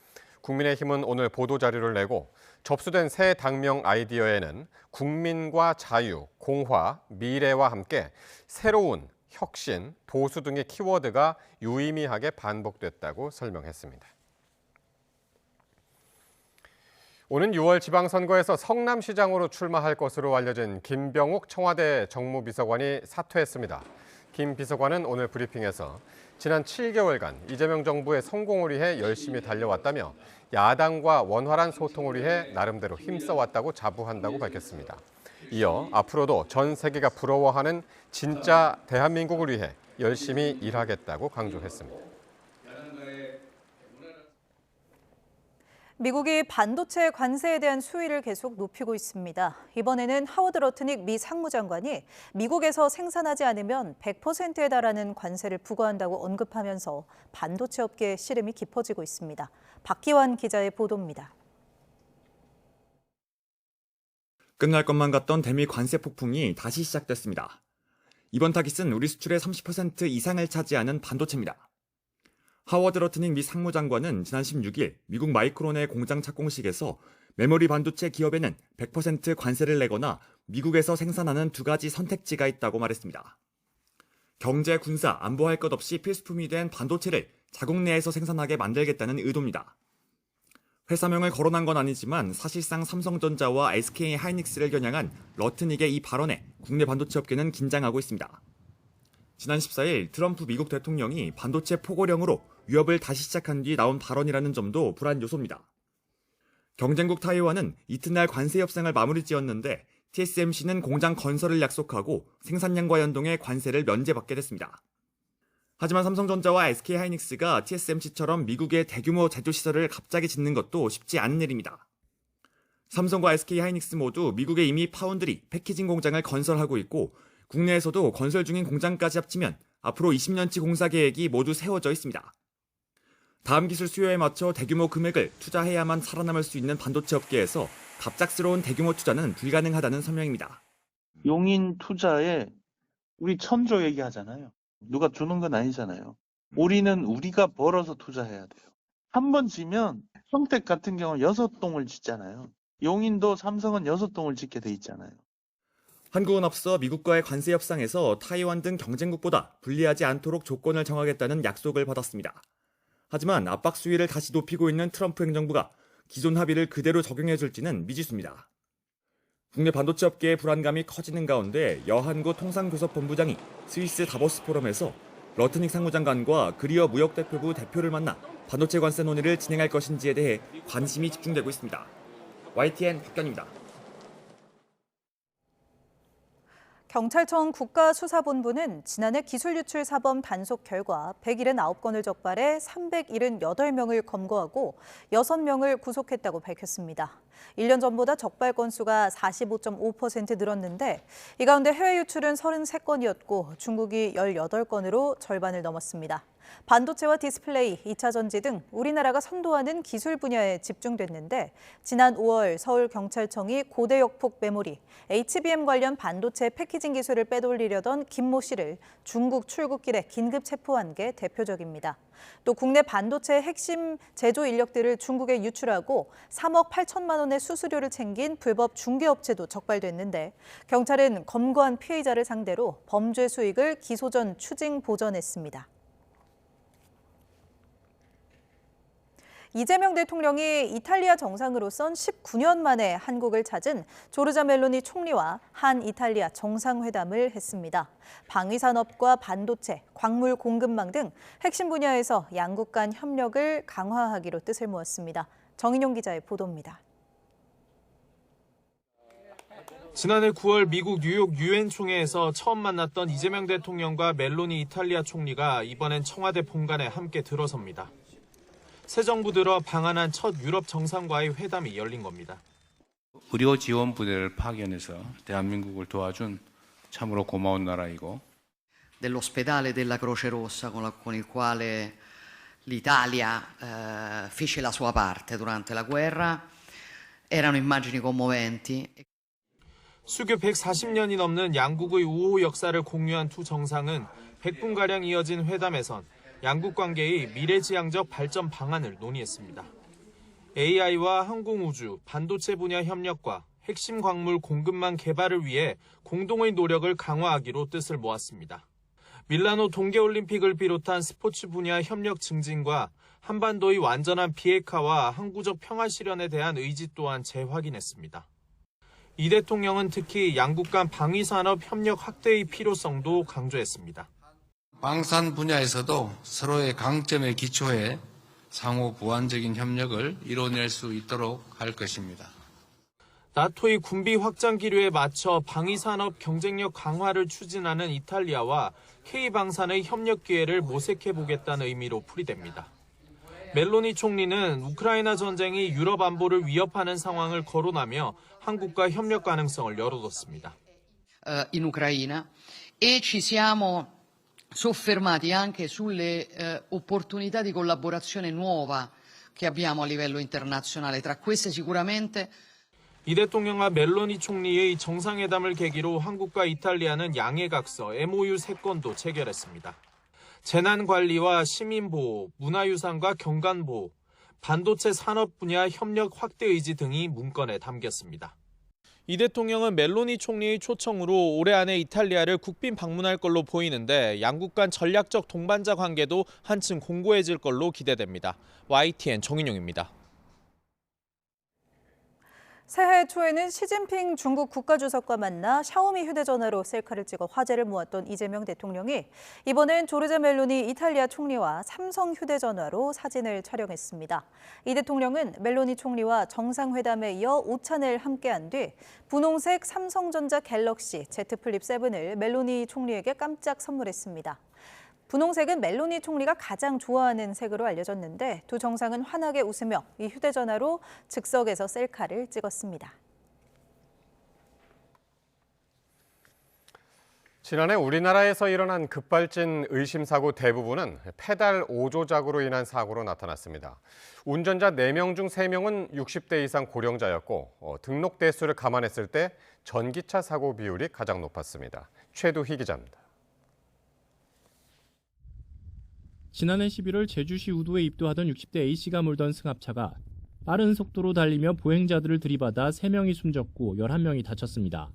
Speaker 1: 국민의힘은 오늘 보도자료를 내고 접수된 새 당명 아이디어에는 국민과 자유, 공화, 미래와 함께 새로운, 혁신, 보수 등의 키워드가 유의미하게 반복됐다고 설명했습니다. 오는 6월 지방선거에서 성남시장으로 출마할 것으로 알려진 김병욱 청와대 정무비서관이 사퇴했습니다. 김 비서관은 오늘 브리핑에서 지난 7개월간 이재명 정부의 성공을 위해 열심히 달려왔다며 야당과 원활한 소통을 위해 나름대로 힘써왔다고 자부한다고 밝혔습니다. 이어 앞으로도 전 세계가 부러워하는 진짜 대한민국을 위해 열심히 일하겠다고 강조했습니다.
Speaker 2: 미국이 반도체 관세에 대한 수위를 계속 높이고 있습니다. 이번에는 하워드 러트닉 미 상무장관이 미국에서 생산하지 않으면 100%에 달하는 관세를 부과한다고 언급하면서 반도체 업계의 시름이 깊어지고 있습니다. 박기환 기자의 보도입니다.
Speaker 25: 끝날 것만 같던 대미 관세 폭풍이 다시 시작됐습니다. 이번 타깃은 우리 수출의 30% 이상을 차지하는 반도체입니다. 하워드 러트닉 미 상무장관은 지난 16일 미국 마이크론의 공장 착공식에서 메모리 반도체 기업에는 100% 관세를 내거나 미국에서 생산하는 두 가지 선택지가 있다고 말했습니다. 경제, 군사, 안보할 것 없이 필수품이 된 반도체를 자국 내에서 생산하게 만들겠다는 의도입니다. 회사명을 거론한 건 아니지만 사실상 삼성전자와 SK 하이닉스를 겨냥한 러트닉의 이 발언에 국내 반도체 업계는 긴장하고 있습니다. 지난 14일 트럼프 미국 대통령이 반도체 포고령으로 위협을 다시 시작한 뒤 나온 발언이라는 점도 불안 요소입니다. 경쟁국 타이완은 이튿날 관세 협상을 마무리 지었는데 TSMC는 공장 건설을 약속하고 생산량과 연동해 관세를 면제받게 됐습니다. 하지만 삼성전자와 SK 하이닉스가 TSMC처럼 미국의 대규모 제조시설을 갑자기 짓는 것도 쉽지 않은 일입니다. 삼성과 SK 하이닉스 모두 미국에 이미 파운드리, 패키징 공장을 건설하고 있고 국내에서도 건설 중인 공장까지 합치면 앞으로 20년치 공사 계획이 모두 세워져 있습니다. 다음 기술 수요에 맞춰 대규모 금액을 투자해야만 살아남을 수 있는 반도체 업계에서 갑작스러운 대규모 투자는 불가능하다는 설명입니다.
Speaker 7: 용인 투자에 우리 1,000조 얘기하잖아요. 누가 주는 건 아니잖아요. 우리는 우리가 벌어서 투자해야 돼요. 한 번 지면 평택 같은 경우는 6동을 짓잖아요. 용인도 삼성은 6동을 짓게 돼 있잖아요.
Speaker 25: 한국은 앞서 미국과의 관세 협상에서 타이완 등 경쟁국보다 불리하지 않도록 조건을 정하겠다는 약속을 받았습니다. 하지만 압박 수위를 다시 높이고 있는 트럼프 행정부가 기존 합의를 그대로 적용해줄지는 미지수입니다. 국내 반도체 업계의 불안감이 커지는 가운데 여한구 통상교섭본부장이 스위스 다보스 포럼에서 러트닉 상무장관과 그리어 무역대표부 대표를 만나 반도체 관세 논의를 진행할 것인지에 대해 관심이 집중되고 있습니다. YTN 박견입니다.
Speaker 2: 경찰청 국가수사본부는 지난해 기술유출 사범 단속 결과 179건을 적발해 378명을 검거하고 6명을 구속했다고 밝혔습니다. 1년 전보다 적발 건수가 45.5% 늘었는데 이 가운데 해외 유출은 33건이었고 중국이 18건으로 절반을 넘었습니다. 반도체와 디스플레이, 2차 전지 등 우리나라가 선도하는 기술 분야에 집중됐는데 지난 5월 서울경찰청이 고대역폭 메모리, HBM 관련 반도체 패키징 기술을 빼돌리려던 김모 씨를 중국 출국길에 긴급 체포한 게 대표적입니다. 또 국내 반도체 핵심 제조 인력들을 중국에 유출하고 3억 8천만 원의 수수료를 챙긴 불법 중개업체도 적발됐는데 경찰은 검거한 피해자를 상대로 범죄 수익을 기소 전 추징 보전했습니다. 이재명 대통령이 이탈리아 정상으로선 19년 만에 한국을 찾은 조르자 멜로니 총리와 한 이탈리아 정상회담을 했습니다. 방위산업과 반도체, 광물 공급망 등 핵심 분야에서 양국 간 협력을 강화하기로 뜻을 모았습니다. 정인용 기자의 보도입니다.
Speaker 9: 지난해 9월 미국 뉴욕 유엔 총회에서 처음 만났던 이재명 대통령과 멜로니 이탈리아 총리가 이번엔 청와대 본관에 함께 들어섭니다. 새 정부 들어 방한한 첫 유럽 정상과의 회담이 열린 겁니다.
Speaker 10: 의료 지원 부대를 파견해서 대한민국을 도와준 참으로 고마운 나라이고
Speaker 13: dell'ospedale della Croce Rossa con il quale l'Italia fece la sua parte durante la guerra erano immagini commoventi.
Speaker 9: 수교 140년이 넘는 양국의 우호 역사를 공유한 두 정상은 100분가량 이어진 회담에선 양국 관계의 미래지향적 발전 방안을 논의했습니다. AI와 항공우주, 반도체 분야 협력과 핵심 광물 공급망 개발을 위해 공동의 노력을 강화하기로 뜻을 모았습니다. 밀라노 동계올림픽을 비롯한 스포츠 분야 협력 증진과 한반도의 완전한 비핵화와 항구적 평화 실현에 대한 의지 또한 재확인했습니다. 이 대통령은 특히 양국 간 방위산업 협력 확대의 필요성도 강조했습니다.
Speaker 10: 방산 분야에서도 서로의 강점에 기초해 상호 보완적인 협력을 이뤄낼 수 있도록 할 것입니다.
Speaker 9: 나토의 군비 확장 기류에 맞춰 방위산업 경쟁력 강화를 추진하는 이탈리아와 K방산의 협력 기회를 모색해보겠다는 의미로 풀이됩니다. 멜로니 총리는 우크라이나 전쟁이 유럽 안보를 위협하는 상황을 거론하며 한국과 협력 가능성을 열어뒀습니다.
Speaker 13: In Ucraina e ci siamo soffermati anche sulle opportunità di collaborazione nuova che abbiamo a livello internazionale. Tra queste sicuramente
Speaker 9: 이 대통령과 멜로니 총리의 정상회담을 계기로 한국과 이탈리아는 양해각서 MOU 3건도 체결했습니다. 재난관리와 시민보호, 문화유산과 경관보호, 반도체 산업 분야 협력 확대 의지 등이 문건에 담겼습니다. 이 대통령은 멜로니 총리의 초청으로 올해 안에 이탈리아를 국빈 방문할 걸로 보이는데 양국 간 전략적 동반자 관계도 한층 공고해질 걸로 기대됩니다. YTN 정인용입니다.
Speaker 2: 새해 초에는 시진핑 중국 국가주석과 만나 샤오미 휴대전화로 셀카를 찍어 화제를 모았던 이재명 대통령이 이번엔 조르자 멜로니 이탈리아 총리와 삼성 휴대전화로 사진을 촬영했습니다. 이 대통령은 멜로니 총리와 정상회담에 이어 오찬을 함께한 뒤 분홍색 삼성전자 갤럭시 Z 플립 7을 멜로니 총리에게 깜짝 선물했습니다. 분홍색은 멜로니 총리가 가장 좋아하는 색으로 알려졌는데 두 정상은 환하게 웃으며 이 휴대전화로 즉석에서 셀카를 찍었습니다.
Speaker 1: 지난해 우리나라에서 일어난 급발진 의심 사고 대부분은 페달 오조작으로 인한 사고로 나타났습니다. 운전자 4명 중 3명은 60대 이상 고령자였고 등록 대수를 감안했을 때 전기차 사고 비율이 가장 높았습니다. 최두희 기자입니다.
Speaker 8: 지난해 11월 제주시 우도에 입도하던 60대 A씨가 몰던 승합차가 빠른 속도로 달리며 보행자들을 들이받아 3명이 숨졌고 11명이 다쳤습니다.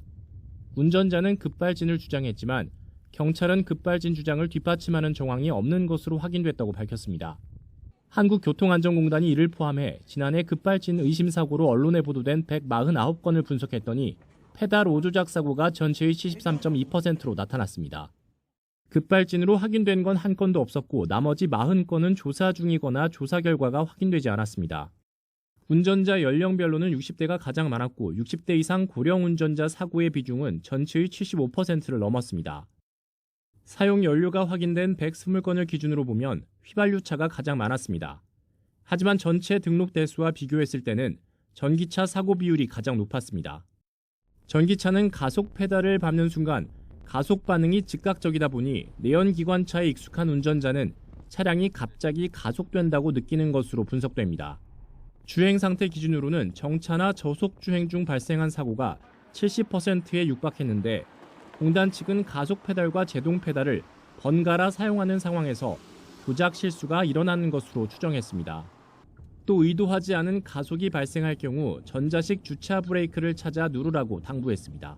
Speaker 8: 운전자는 급발진을 주장했지만 경찰은 급발진 주장을 뒷받침하는 정황이 없는 것으로 확인됐다고 밝혔습니다. 한국교통안전공단이 이를 포함해 지난해 급발진 의심 사고로 언론에 보도된 149건을 분석했더니 페달 오조작 사고가 전체의 73.2%로 나타났습니다. 급발진으로 확인된 건 한 건도 없었고 나머지 40건은 조사 중이거나 조사 결과가 확인되지 않았습니다. 운전자 연령별로는 60대가 가장 많았고 60대 이상 고령 운전자 사고의 비중은 전체의 75%를 넘었습니다. 사용 연료가 확인된 120건을 기준으로 보면 휘발유차가 가장 많았습니다. 하지만 전체 등록 대수와 비교했을 때는 전기차 사고 비율이 가장 높았습니다. 전기차는 가속 페달을 밟는 순간 가속 반응이 즉각적이다 보니 내연기관차에 익숙한 운전자는 차량이 갑자기 가속된다고 느끼는 것으로 분석됩니다. 주행 상태 기준으로는 정차나 저속 주행 중 발생한 사고가 70%에 육박했는데 공단 측은 가속 페달과 제동 페달을 번갈아 사용하는 상황에서 조작 실수가 일어나는 것으로 추정했습니다. 또 의도하지 않은 가속이 발생할 경우 전자식 주차 브레이크를 찾아 누르라고 당부했습니다.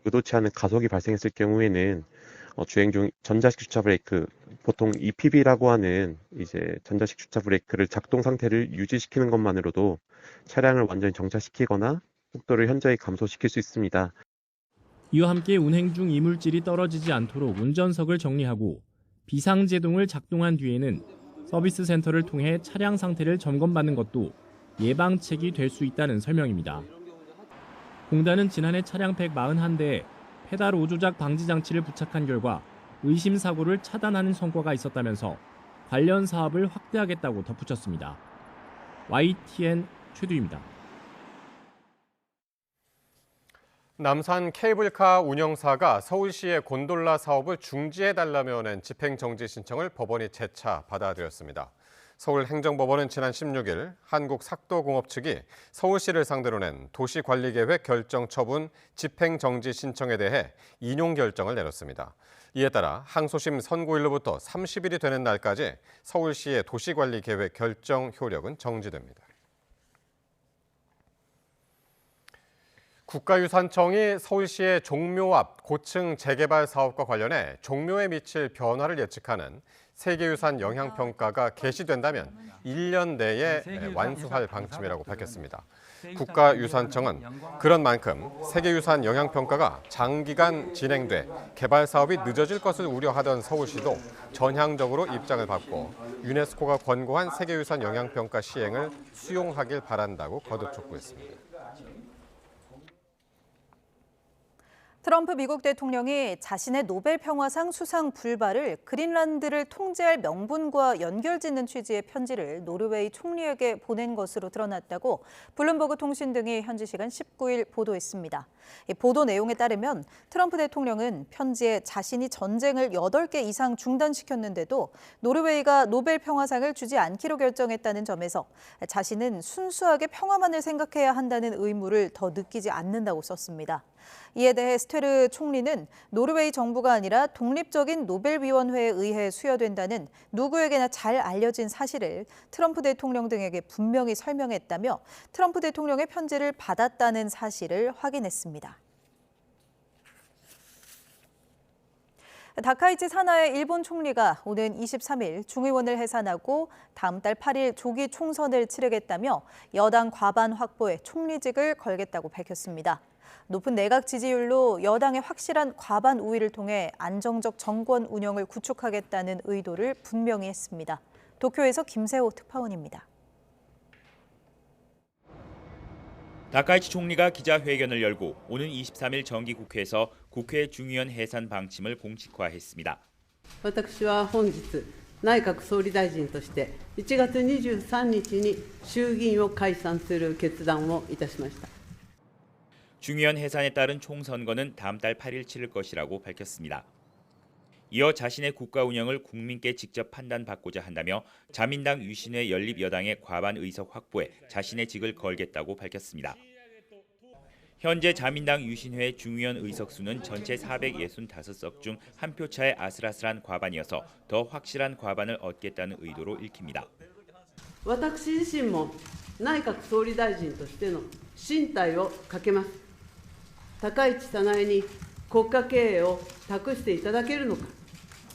Speaker 11: 의도치 않은 가속이 발생했을 경우에는 주행 중 전자식 주차 브레이크, 보통 EPB라고 하는 이제 전자식 주차 브레이크를 작동 상태를 유지시키는 것만으로도 차량을 완전히 정차시키거나 속도를 현저히 감소시킬 수 있습니다.
Speaker 8: 이와 함께 운행 중 이물질이 떨어지지 않도록 운전석을 정리하고 비상제동을 작동한 뒤에는 서비스 센터를 통해 차량 상태를 점검받는 것도 예방책이 될 수 있다는 설명입니다. 공단은 지난해 차량 141대에 페달 오조작 방지 장치를 부착한 결과 의심 사고를 차단하는 성과가 있었다면서 관련 사업을 확대하겠다고 덧붙였습니다. YTN 최두입니다.
Speaker 1: 남산 케이블카 운영사가 서울시의 곤돌라 사업을 중지해달라며 낸 집행정지 신청을 법원이 재차 받아들였습니다. 서울행정법원은 지난 16일 한국삭도공업 측이 서울시를 상대로 낸 도시관리계획 결정 처분 집행정지 신청에 대해 인용 결정을 내렸습니다. 이에 따라 항소심 선고일로부터 30일이 되는 날까지 서울시의 도시관리계획 결정 효력은 정지됩니다. 국가유산청이 서울시의 종묘 앞 고층 재개발 사업과 관련해 종묘에 미칠 변화를 예측하는 세계유산 영향평가가 개시된다면 1년 내에 완수할 방침이라고 밝혔습니다. 국가유산청은 그런 만큼 세계유산 영향평가가 장기간 진행돼 개발 사업이 늦어질 것을 우려하던 서울시도 전향적으로 입장을 바꿔 유네스코가 권고한 세계유산 영향평가 시행을 수용하길 바란다고 거듭 촉구했습니다.
Speaker 2: 트럼프 미국 대통령이 자신의 노벨 평화상 수상 불발을 그린란드를 통제할 명분과 연결짓는 취지의 편지를 노르웨이 총리에게 보낸 것으로 드러났다고 블룸버그 통신 등이 현지 시간 19일 보도했습니다. 이 보도 내용에 따르면 트럼프 대통령은 편지에 자신이 전쟁을 8개 이상 중단시켰는데도 노르웨이가 노벨 평화상을 주지 않기로 결정했다는 점에서 자신은 순수하게 평화만을 생각해야 한다는 의무를 더 느끼지 않는다고 썼습니다. 이에 대해 스테르 총리는 노르웨이 정부가 아니라 독립적인 노벨위원회에 의해 수여된다는 누구에게나 잘 알려진 사실을 트럼프 대통령 등에게 분명히 설명했다며 트럼프 대통령의 편지를 받았다는 사실을 확인했습니다. 다카이치 사나의 일본 총리가 오는 23일 중의원을 해산하고 다음 달 8일 조기 총선을 치르겠다며 여당 과반 확보에 총리직을 걸겠다고 밝혔습니다. 높은 내각 지지율로 여당의 확실한 과반 우위를 통해 안정적 정권 운영을 구축하겠다는 의도를 분명히 했습니다. 도쿄에서 김세호 특파원입니다.
Speaker 3: 다카이치 총리가 기자회견을 열고 오는 23일 정기국회에서 국회 중의원 해산 방침을 공식화했습니다.
Speaker 12: 私は本日内閣総理大臣として1月23日に衆議院を解散する決断をいたしました。
Speaker 3: 중의원 해산에 따른 총선거는 다음 달 8일 치를 것이라고 밝혔습니다. 이어 자신의 국가 운영을 국민께 직접 판단받고자 한다며 자민당 유신회 연립 여당의 과반 의석 확보에 자신의 직을 걸겠다고 밝혔습니다. 현재 자민당 유신회 중의원 의석 수는 전체 465석 중 한 표 차의 아슬아슬한 과반이어서 더 확실한 과반을 얻겠다는 의도로 읽힙니다.
Speaker 12: 私自身も内閣総理大臣としての進退をかけます。高市早苗に国家経営を託していただけるのか、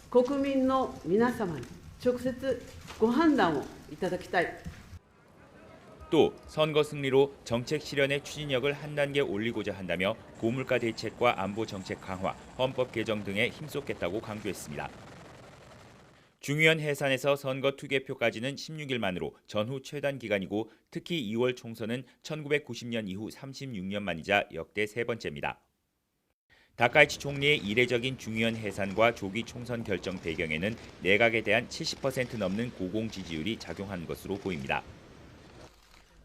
Speaker 12: 国民の皆様に直接ご判断をいただきたい。
Speaker 3: 또 선거 승리로 정책 실현의 추진력을 한 단계 올리고자 한다며 고물가 대책과 안보 정책 강화, 헌법 개정 등에 힘쏟겠다고 강조했습니다. 중의원 해산에서 선거 투개표까지는 16일 만으로 전후 최단 기간이고 특히 2월 총선은 1990년 이후 36년 만이자 역대 세 번째입니다. 다카이치 총리의 이례적인 중의원 해산과 조기 총선 결정 배경에는 내각에 대한 70% 넘는 고공 지지율이 작용한 것으로 보입니다.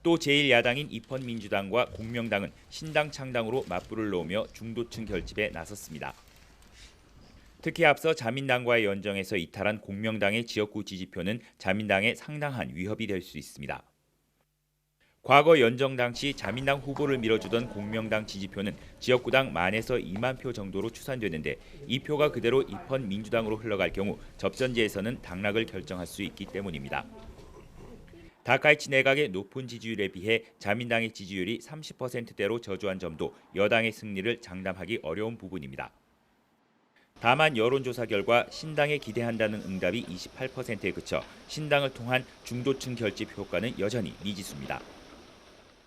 Speaker 3: 또 제1야당인 입헌민주당과 공명당은 신당 창당으로 맞불을 놓으며 중도층 결집에 나섰습니다. 특히 앞서 자민당과의 연정에서 이탈한 공명당의 지역구 지지표는 자민당에 상당한 위협이 될 수 있습니다. 과거 연정 당시 자민당 후보를 밀어주던 공명당 지지표는 지역구당 10,000에서 2만 표 정도로 추산되는데 이 표가 그대로 입헌민주당으로 흘러갈 경우 접전지에서는 당락을 결정할 수 있기 때문입니다. 다카이치 내각의 높은 지지율에 비해 자민당의 지지율이 30%대로 저조한 점도 여당의 승리를 장담하기 어려운 부분입니다. 다만 여론조사 결과 신당에 기대한다는 응답이 28%에 그쳐 신당을 통한 중도층 결집 효과는 여전히 미지수입니다.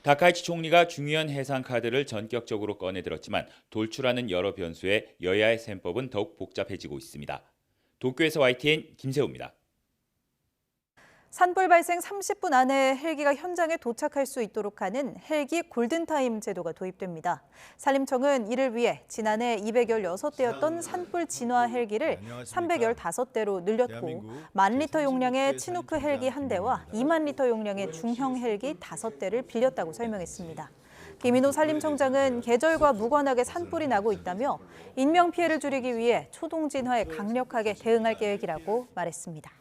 Speaker 3: 다카이치 총리가 중의원 해산 카드를 전격적으로 꺼내들었지만 돌출하는 여러 변수에 여야의 셈법은 더욱 복잡해지고 있습니다. 도쿄에서 YTN 김세호입니다.
Speaker 2: 산불 발생 30분 안에 헬기가 현장에 도착할 수 있도록 하는 헬기 골든타임 제도가 도입됩니다. 산림청은 이를 위해 지난해 216대였던 산불 진화 헬기를 315대로 늘렸고 10,000리터 용량의 치누크 헬기 1대와 2만 리터 용량의 중형 헬기 5대를 빌렸다고 설명했습니다. 김인호 산림청장은 계절과 무관하게 산불이 나고 있다며 인명피해를 줄이기 위해 초동 진화에 강력하게 대응할 계획이라고 말했습니다.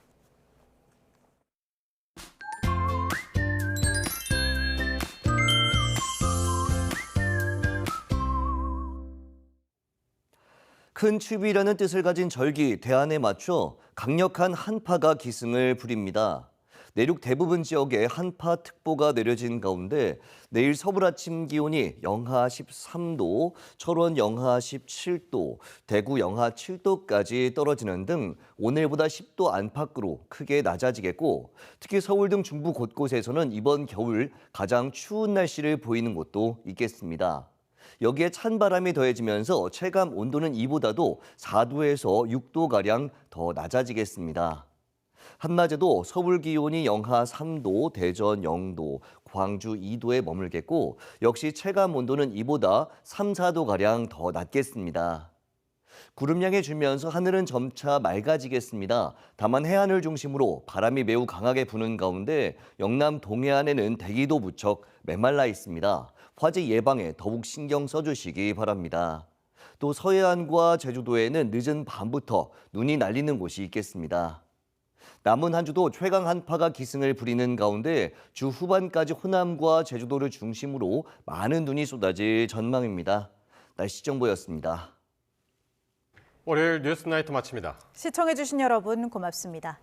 Speaker 18: 큰 축이라는 뜻을 가진 절기 대안에 맞춰 강력한 한파가 기승을 부립니다. 내륙 대부분 지역에 한파특보가 내려진 가운데 내일 서울 아침 기온이 영하 13도, 철원 영하 17도, 대구 영하 7도까지 떨어지는 등 오늘보다 10도 안팎으로 크게 낮아지겠고 특히 서울 등 중부 곳곳에서는 이번 겨울 가장 추운 날씨를 보이는 곳도 있겠습니다. 여기에 찬바람이 더해지면서 체감 온도는 이보다도 4도에서 6도가량 더 낮아지겠습니다. 한낮에도 서울 기온이 영하 3도, 대전 0도, 광주 2도에 머물겠고 역시 체감 온도는 이보다 3, 4도가량 더 낮겠습니다. 구름량이 줄면서 하늘은 점차 맑아지겠습니다. 다만 해안을 중심으로 바람이 매우 강하게 부는 가운데 영남 동해안에는 대기도 무척 메말라 있습니다. 화재 예방에 더욱 신경 써주시기 바랍니다. 또 서해안과 제주도에는 늦은 밤부터 눈이 날리는 곳이 있겠습니다. 남은 한 주도 최강 한파가 기승을 부리는 가운데 주 후반까지 호남과 제주도를 중심으로 많은 눈이 쏟아질 전망입니다. 날씨 정보였습니다.
Speaker 1: 월요일 뉴스나이트 마칩니다.
Speaker 2: 시청해주신 여러분 고맙습니다.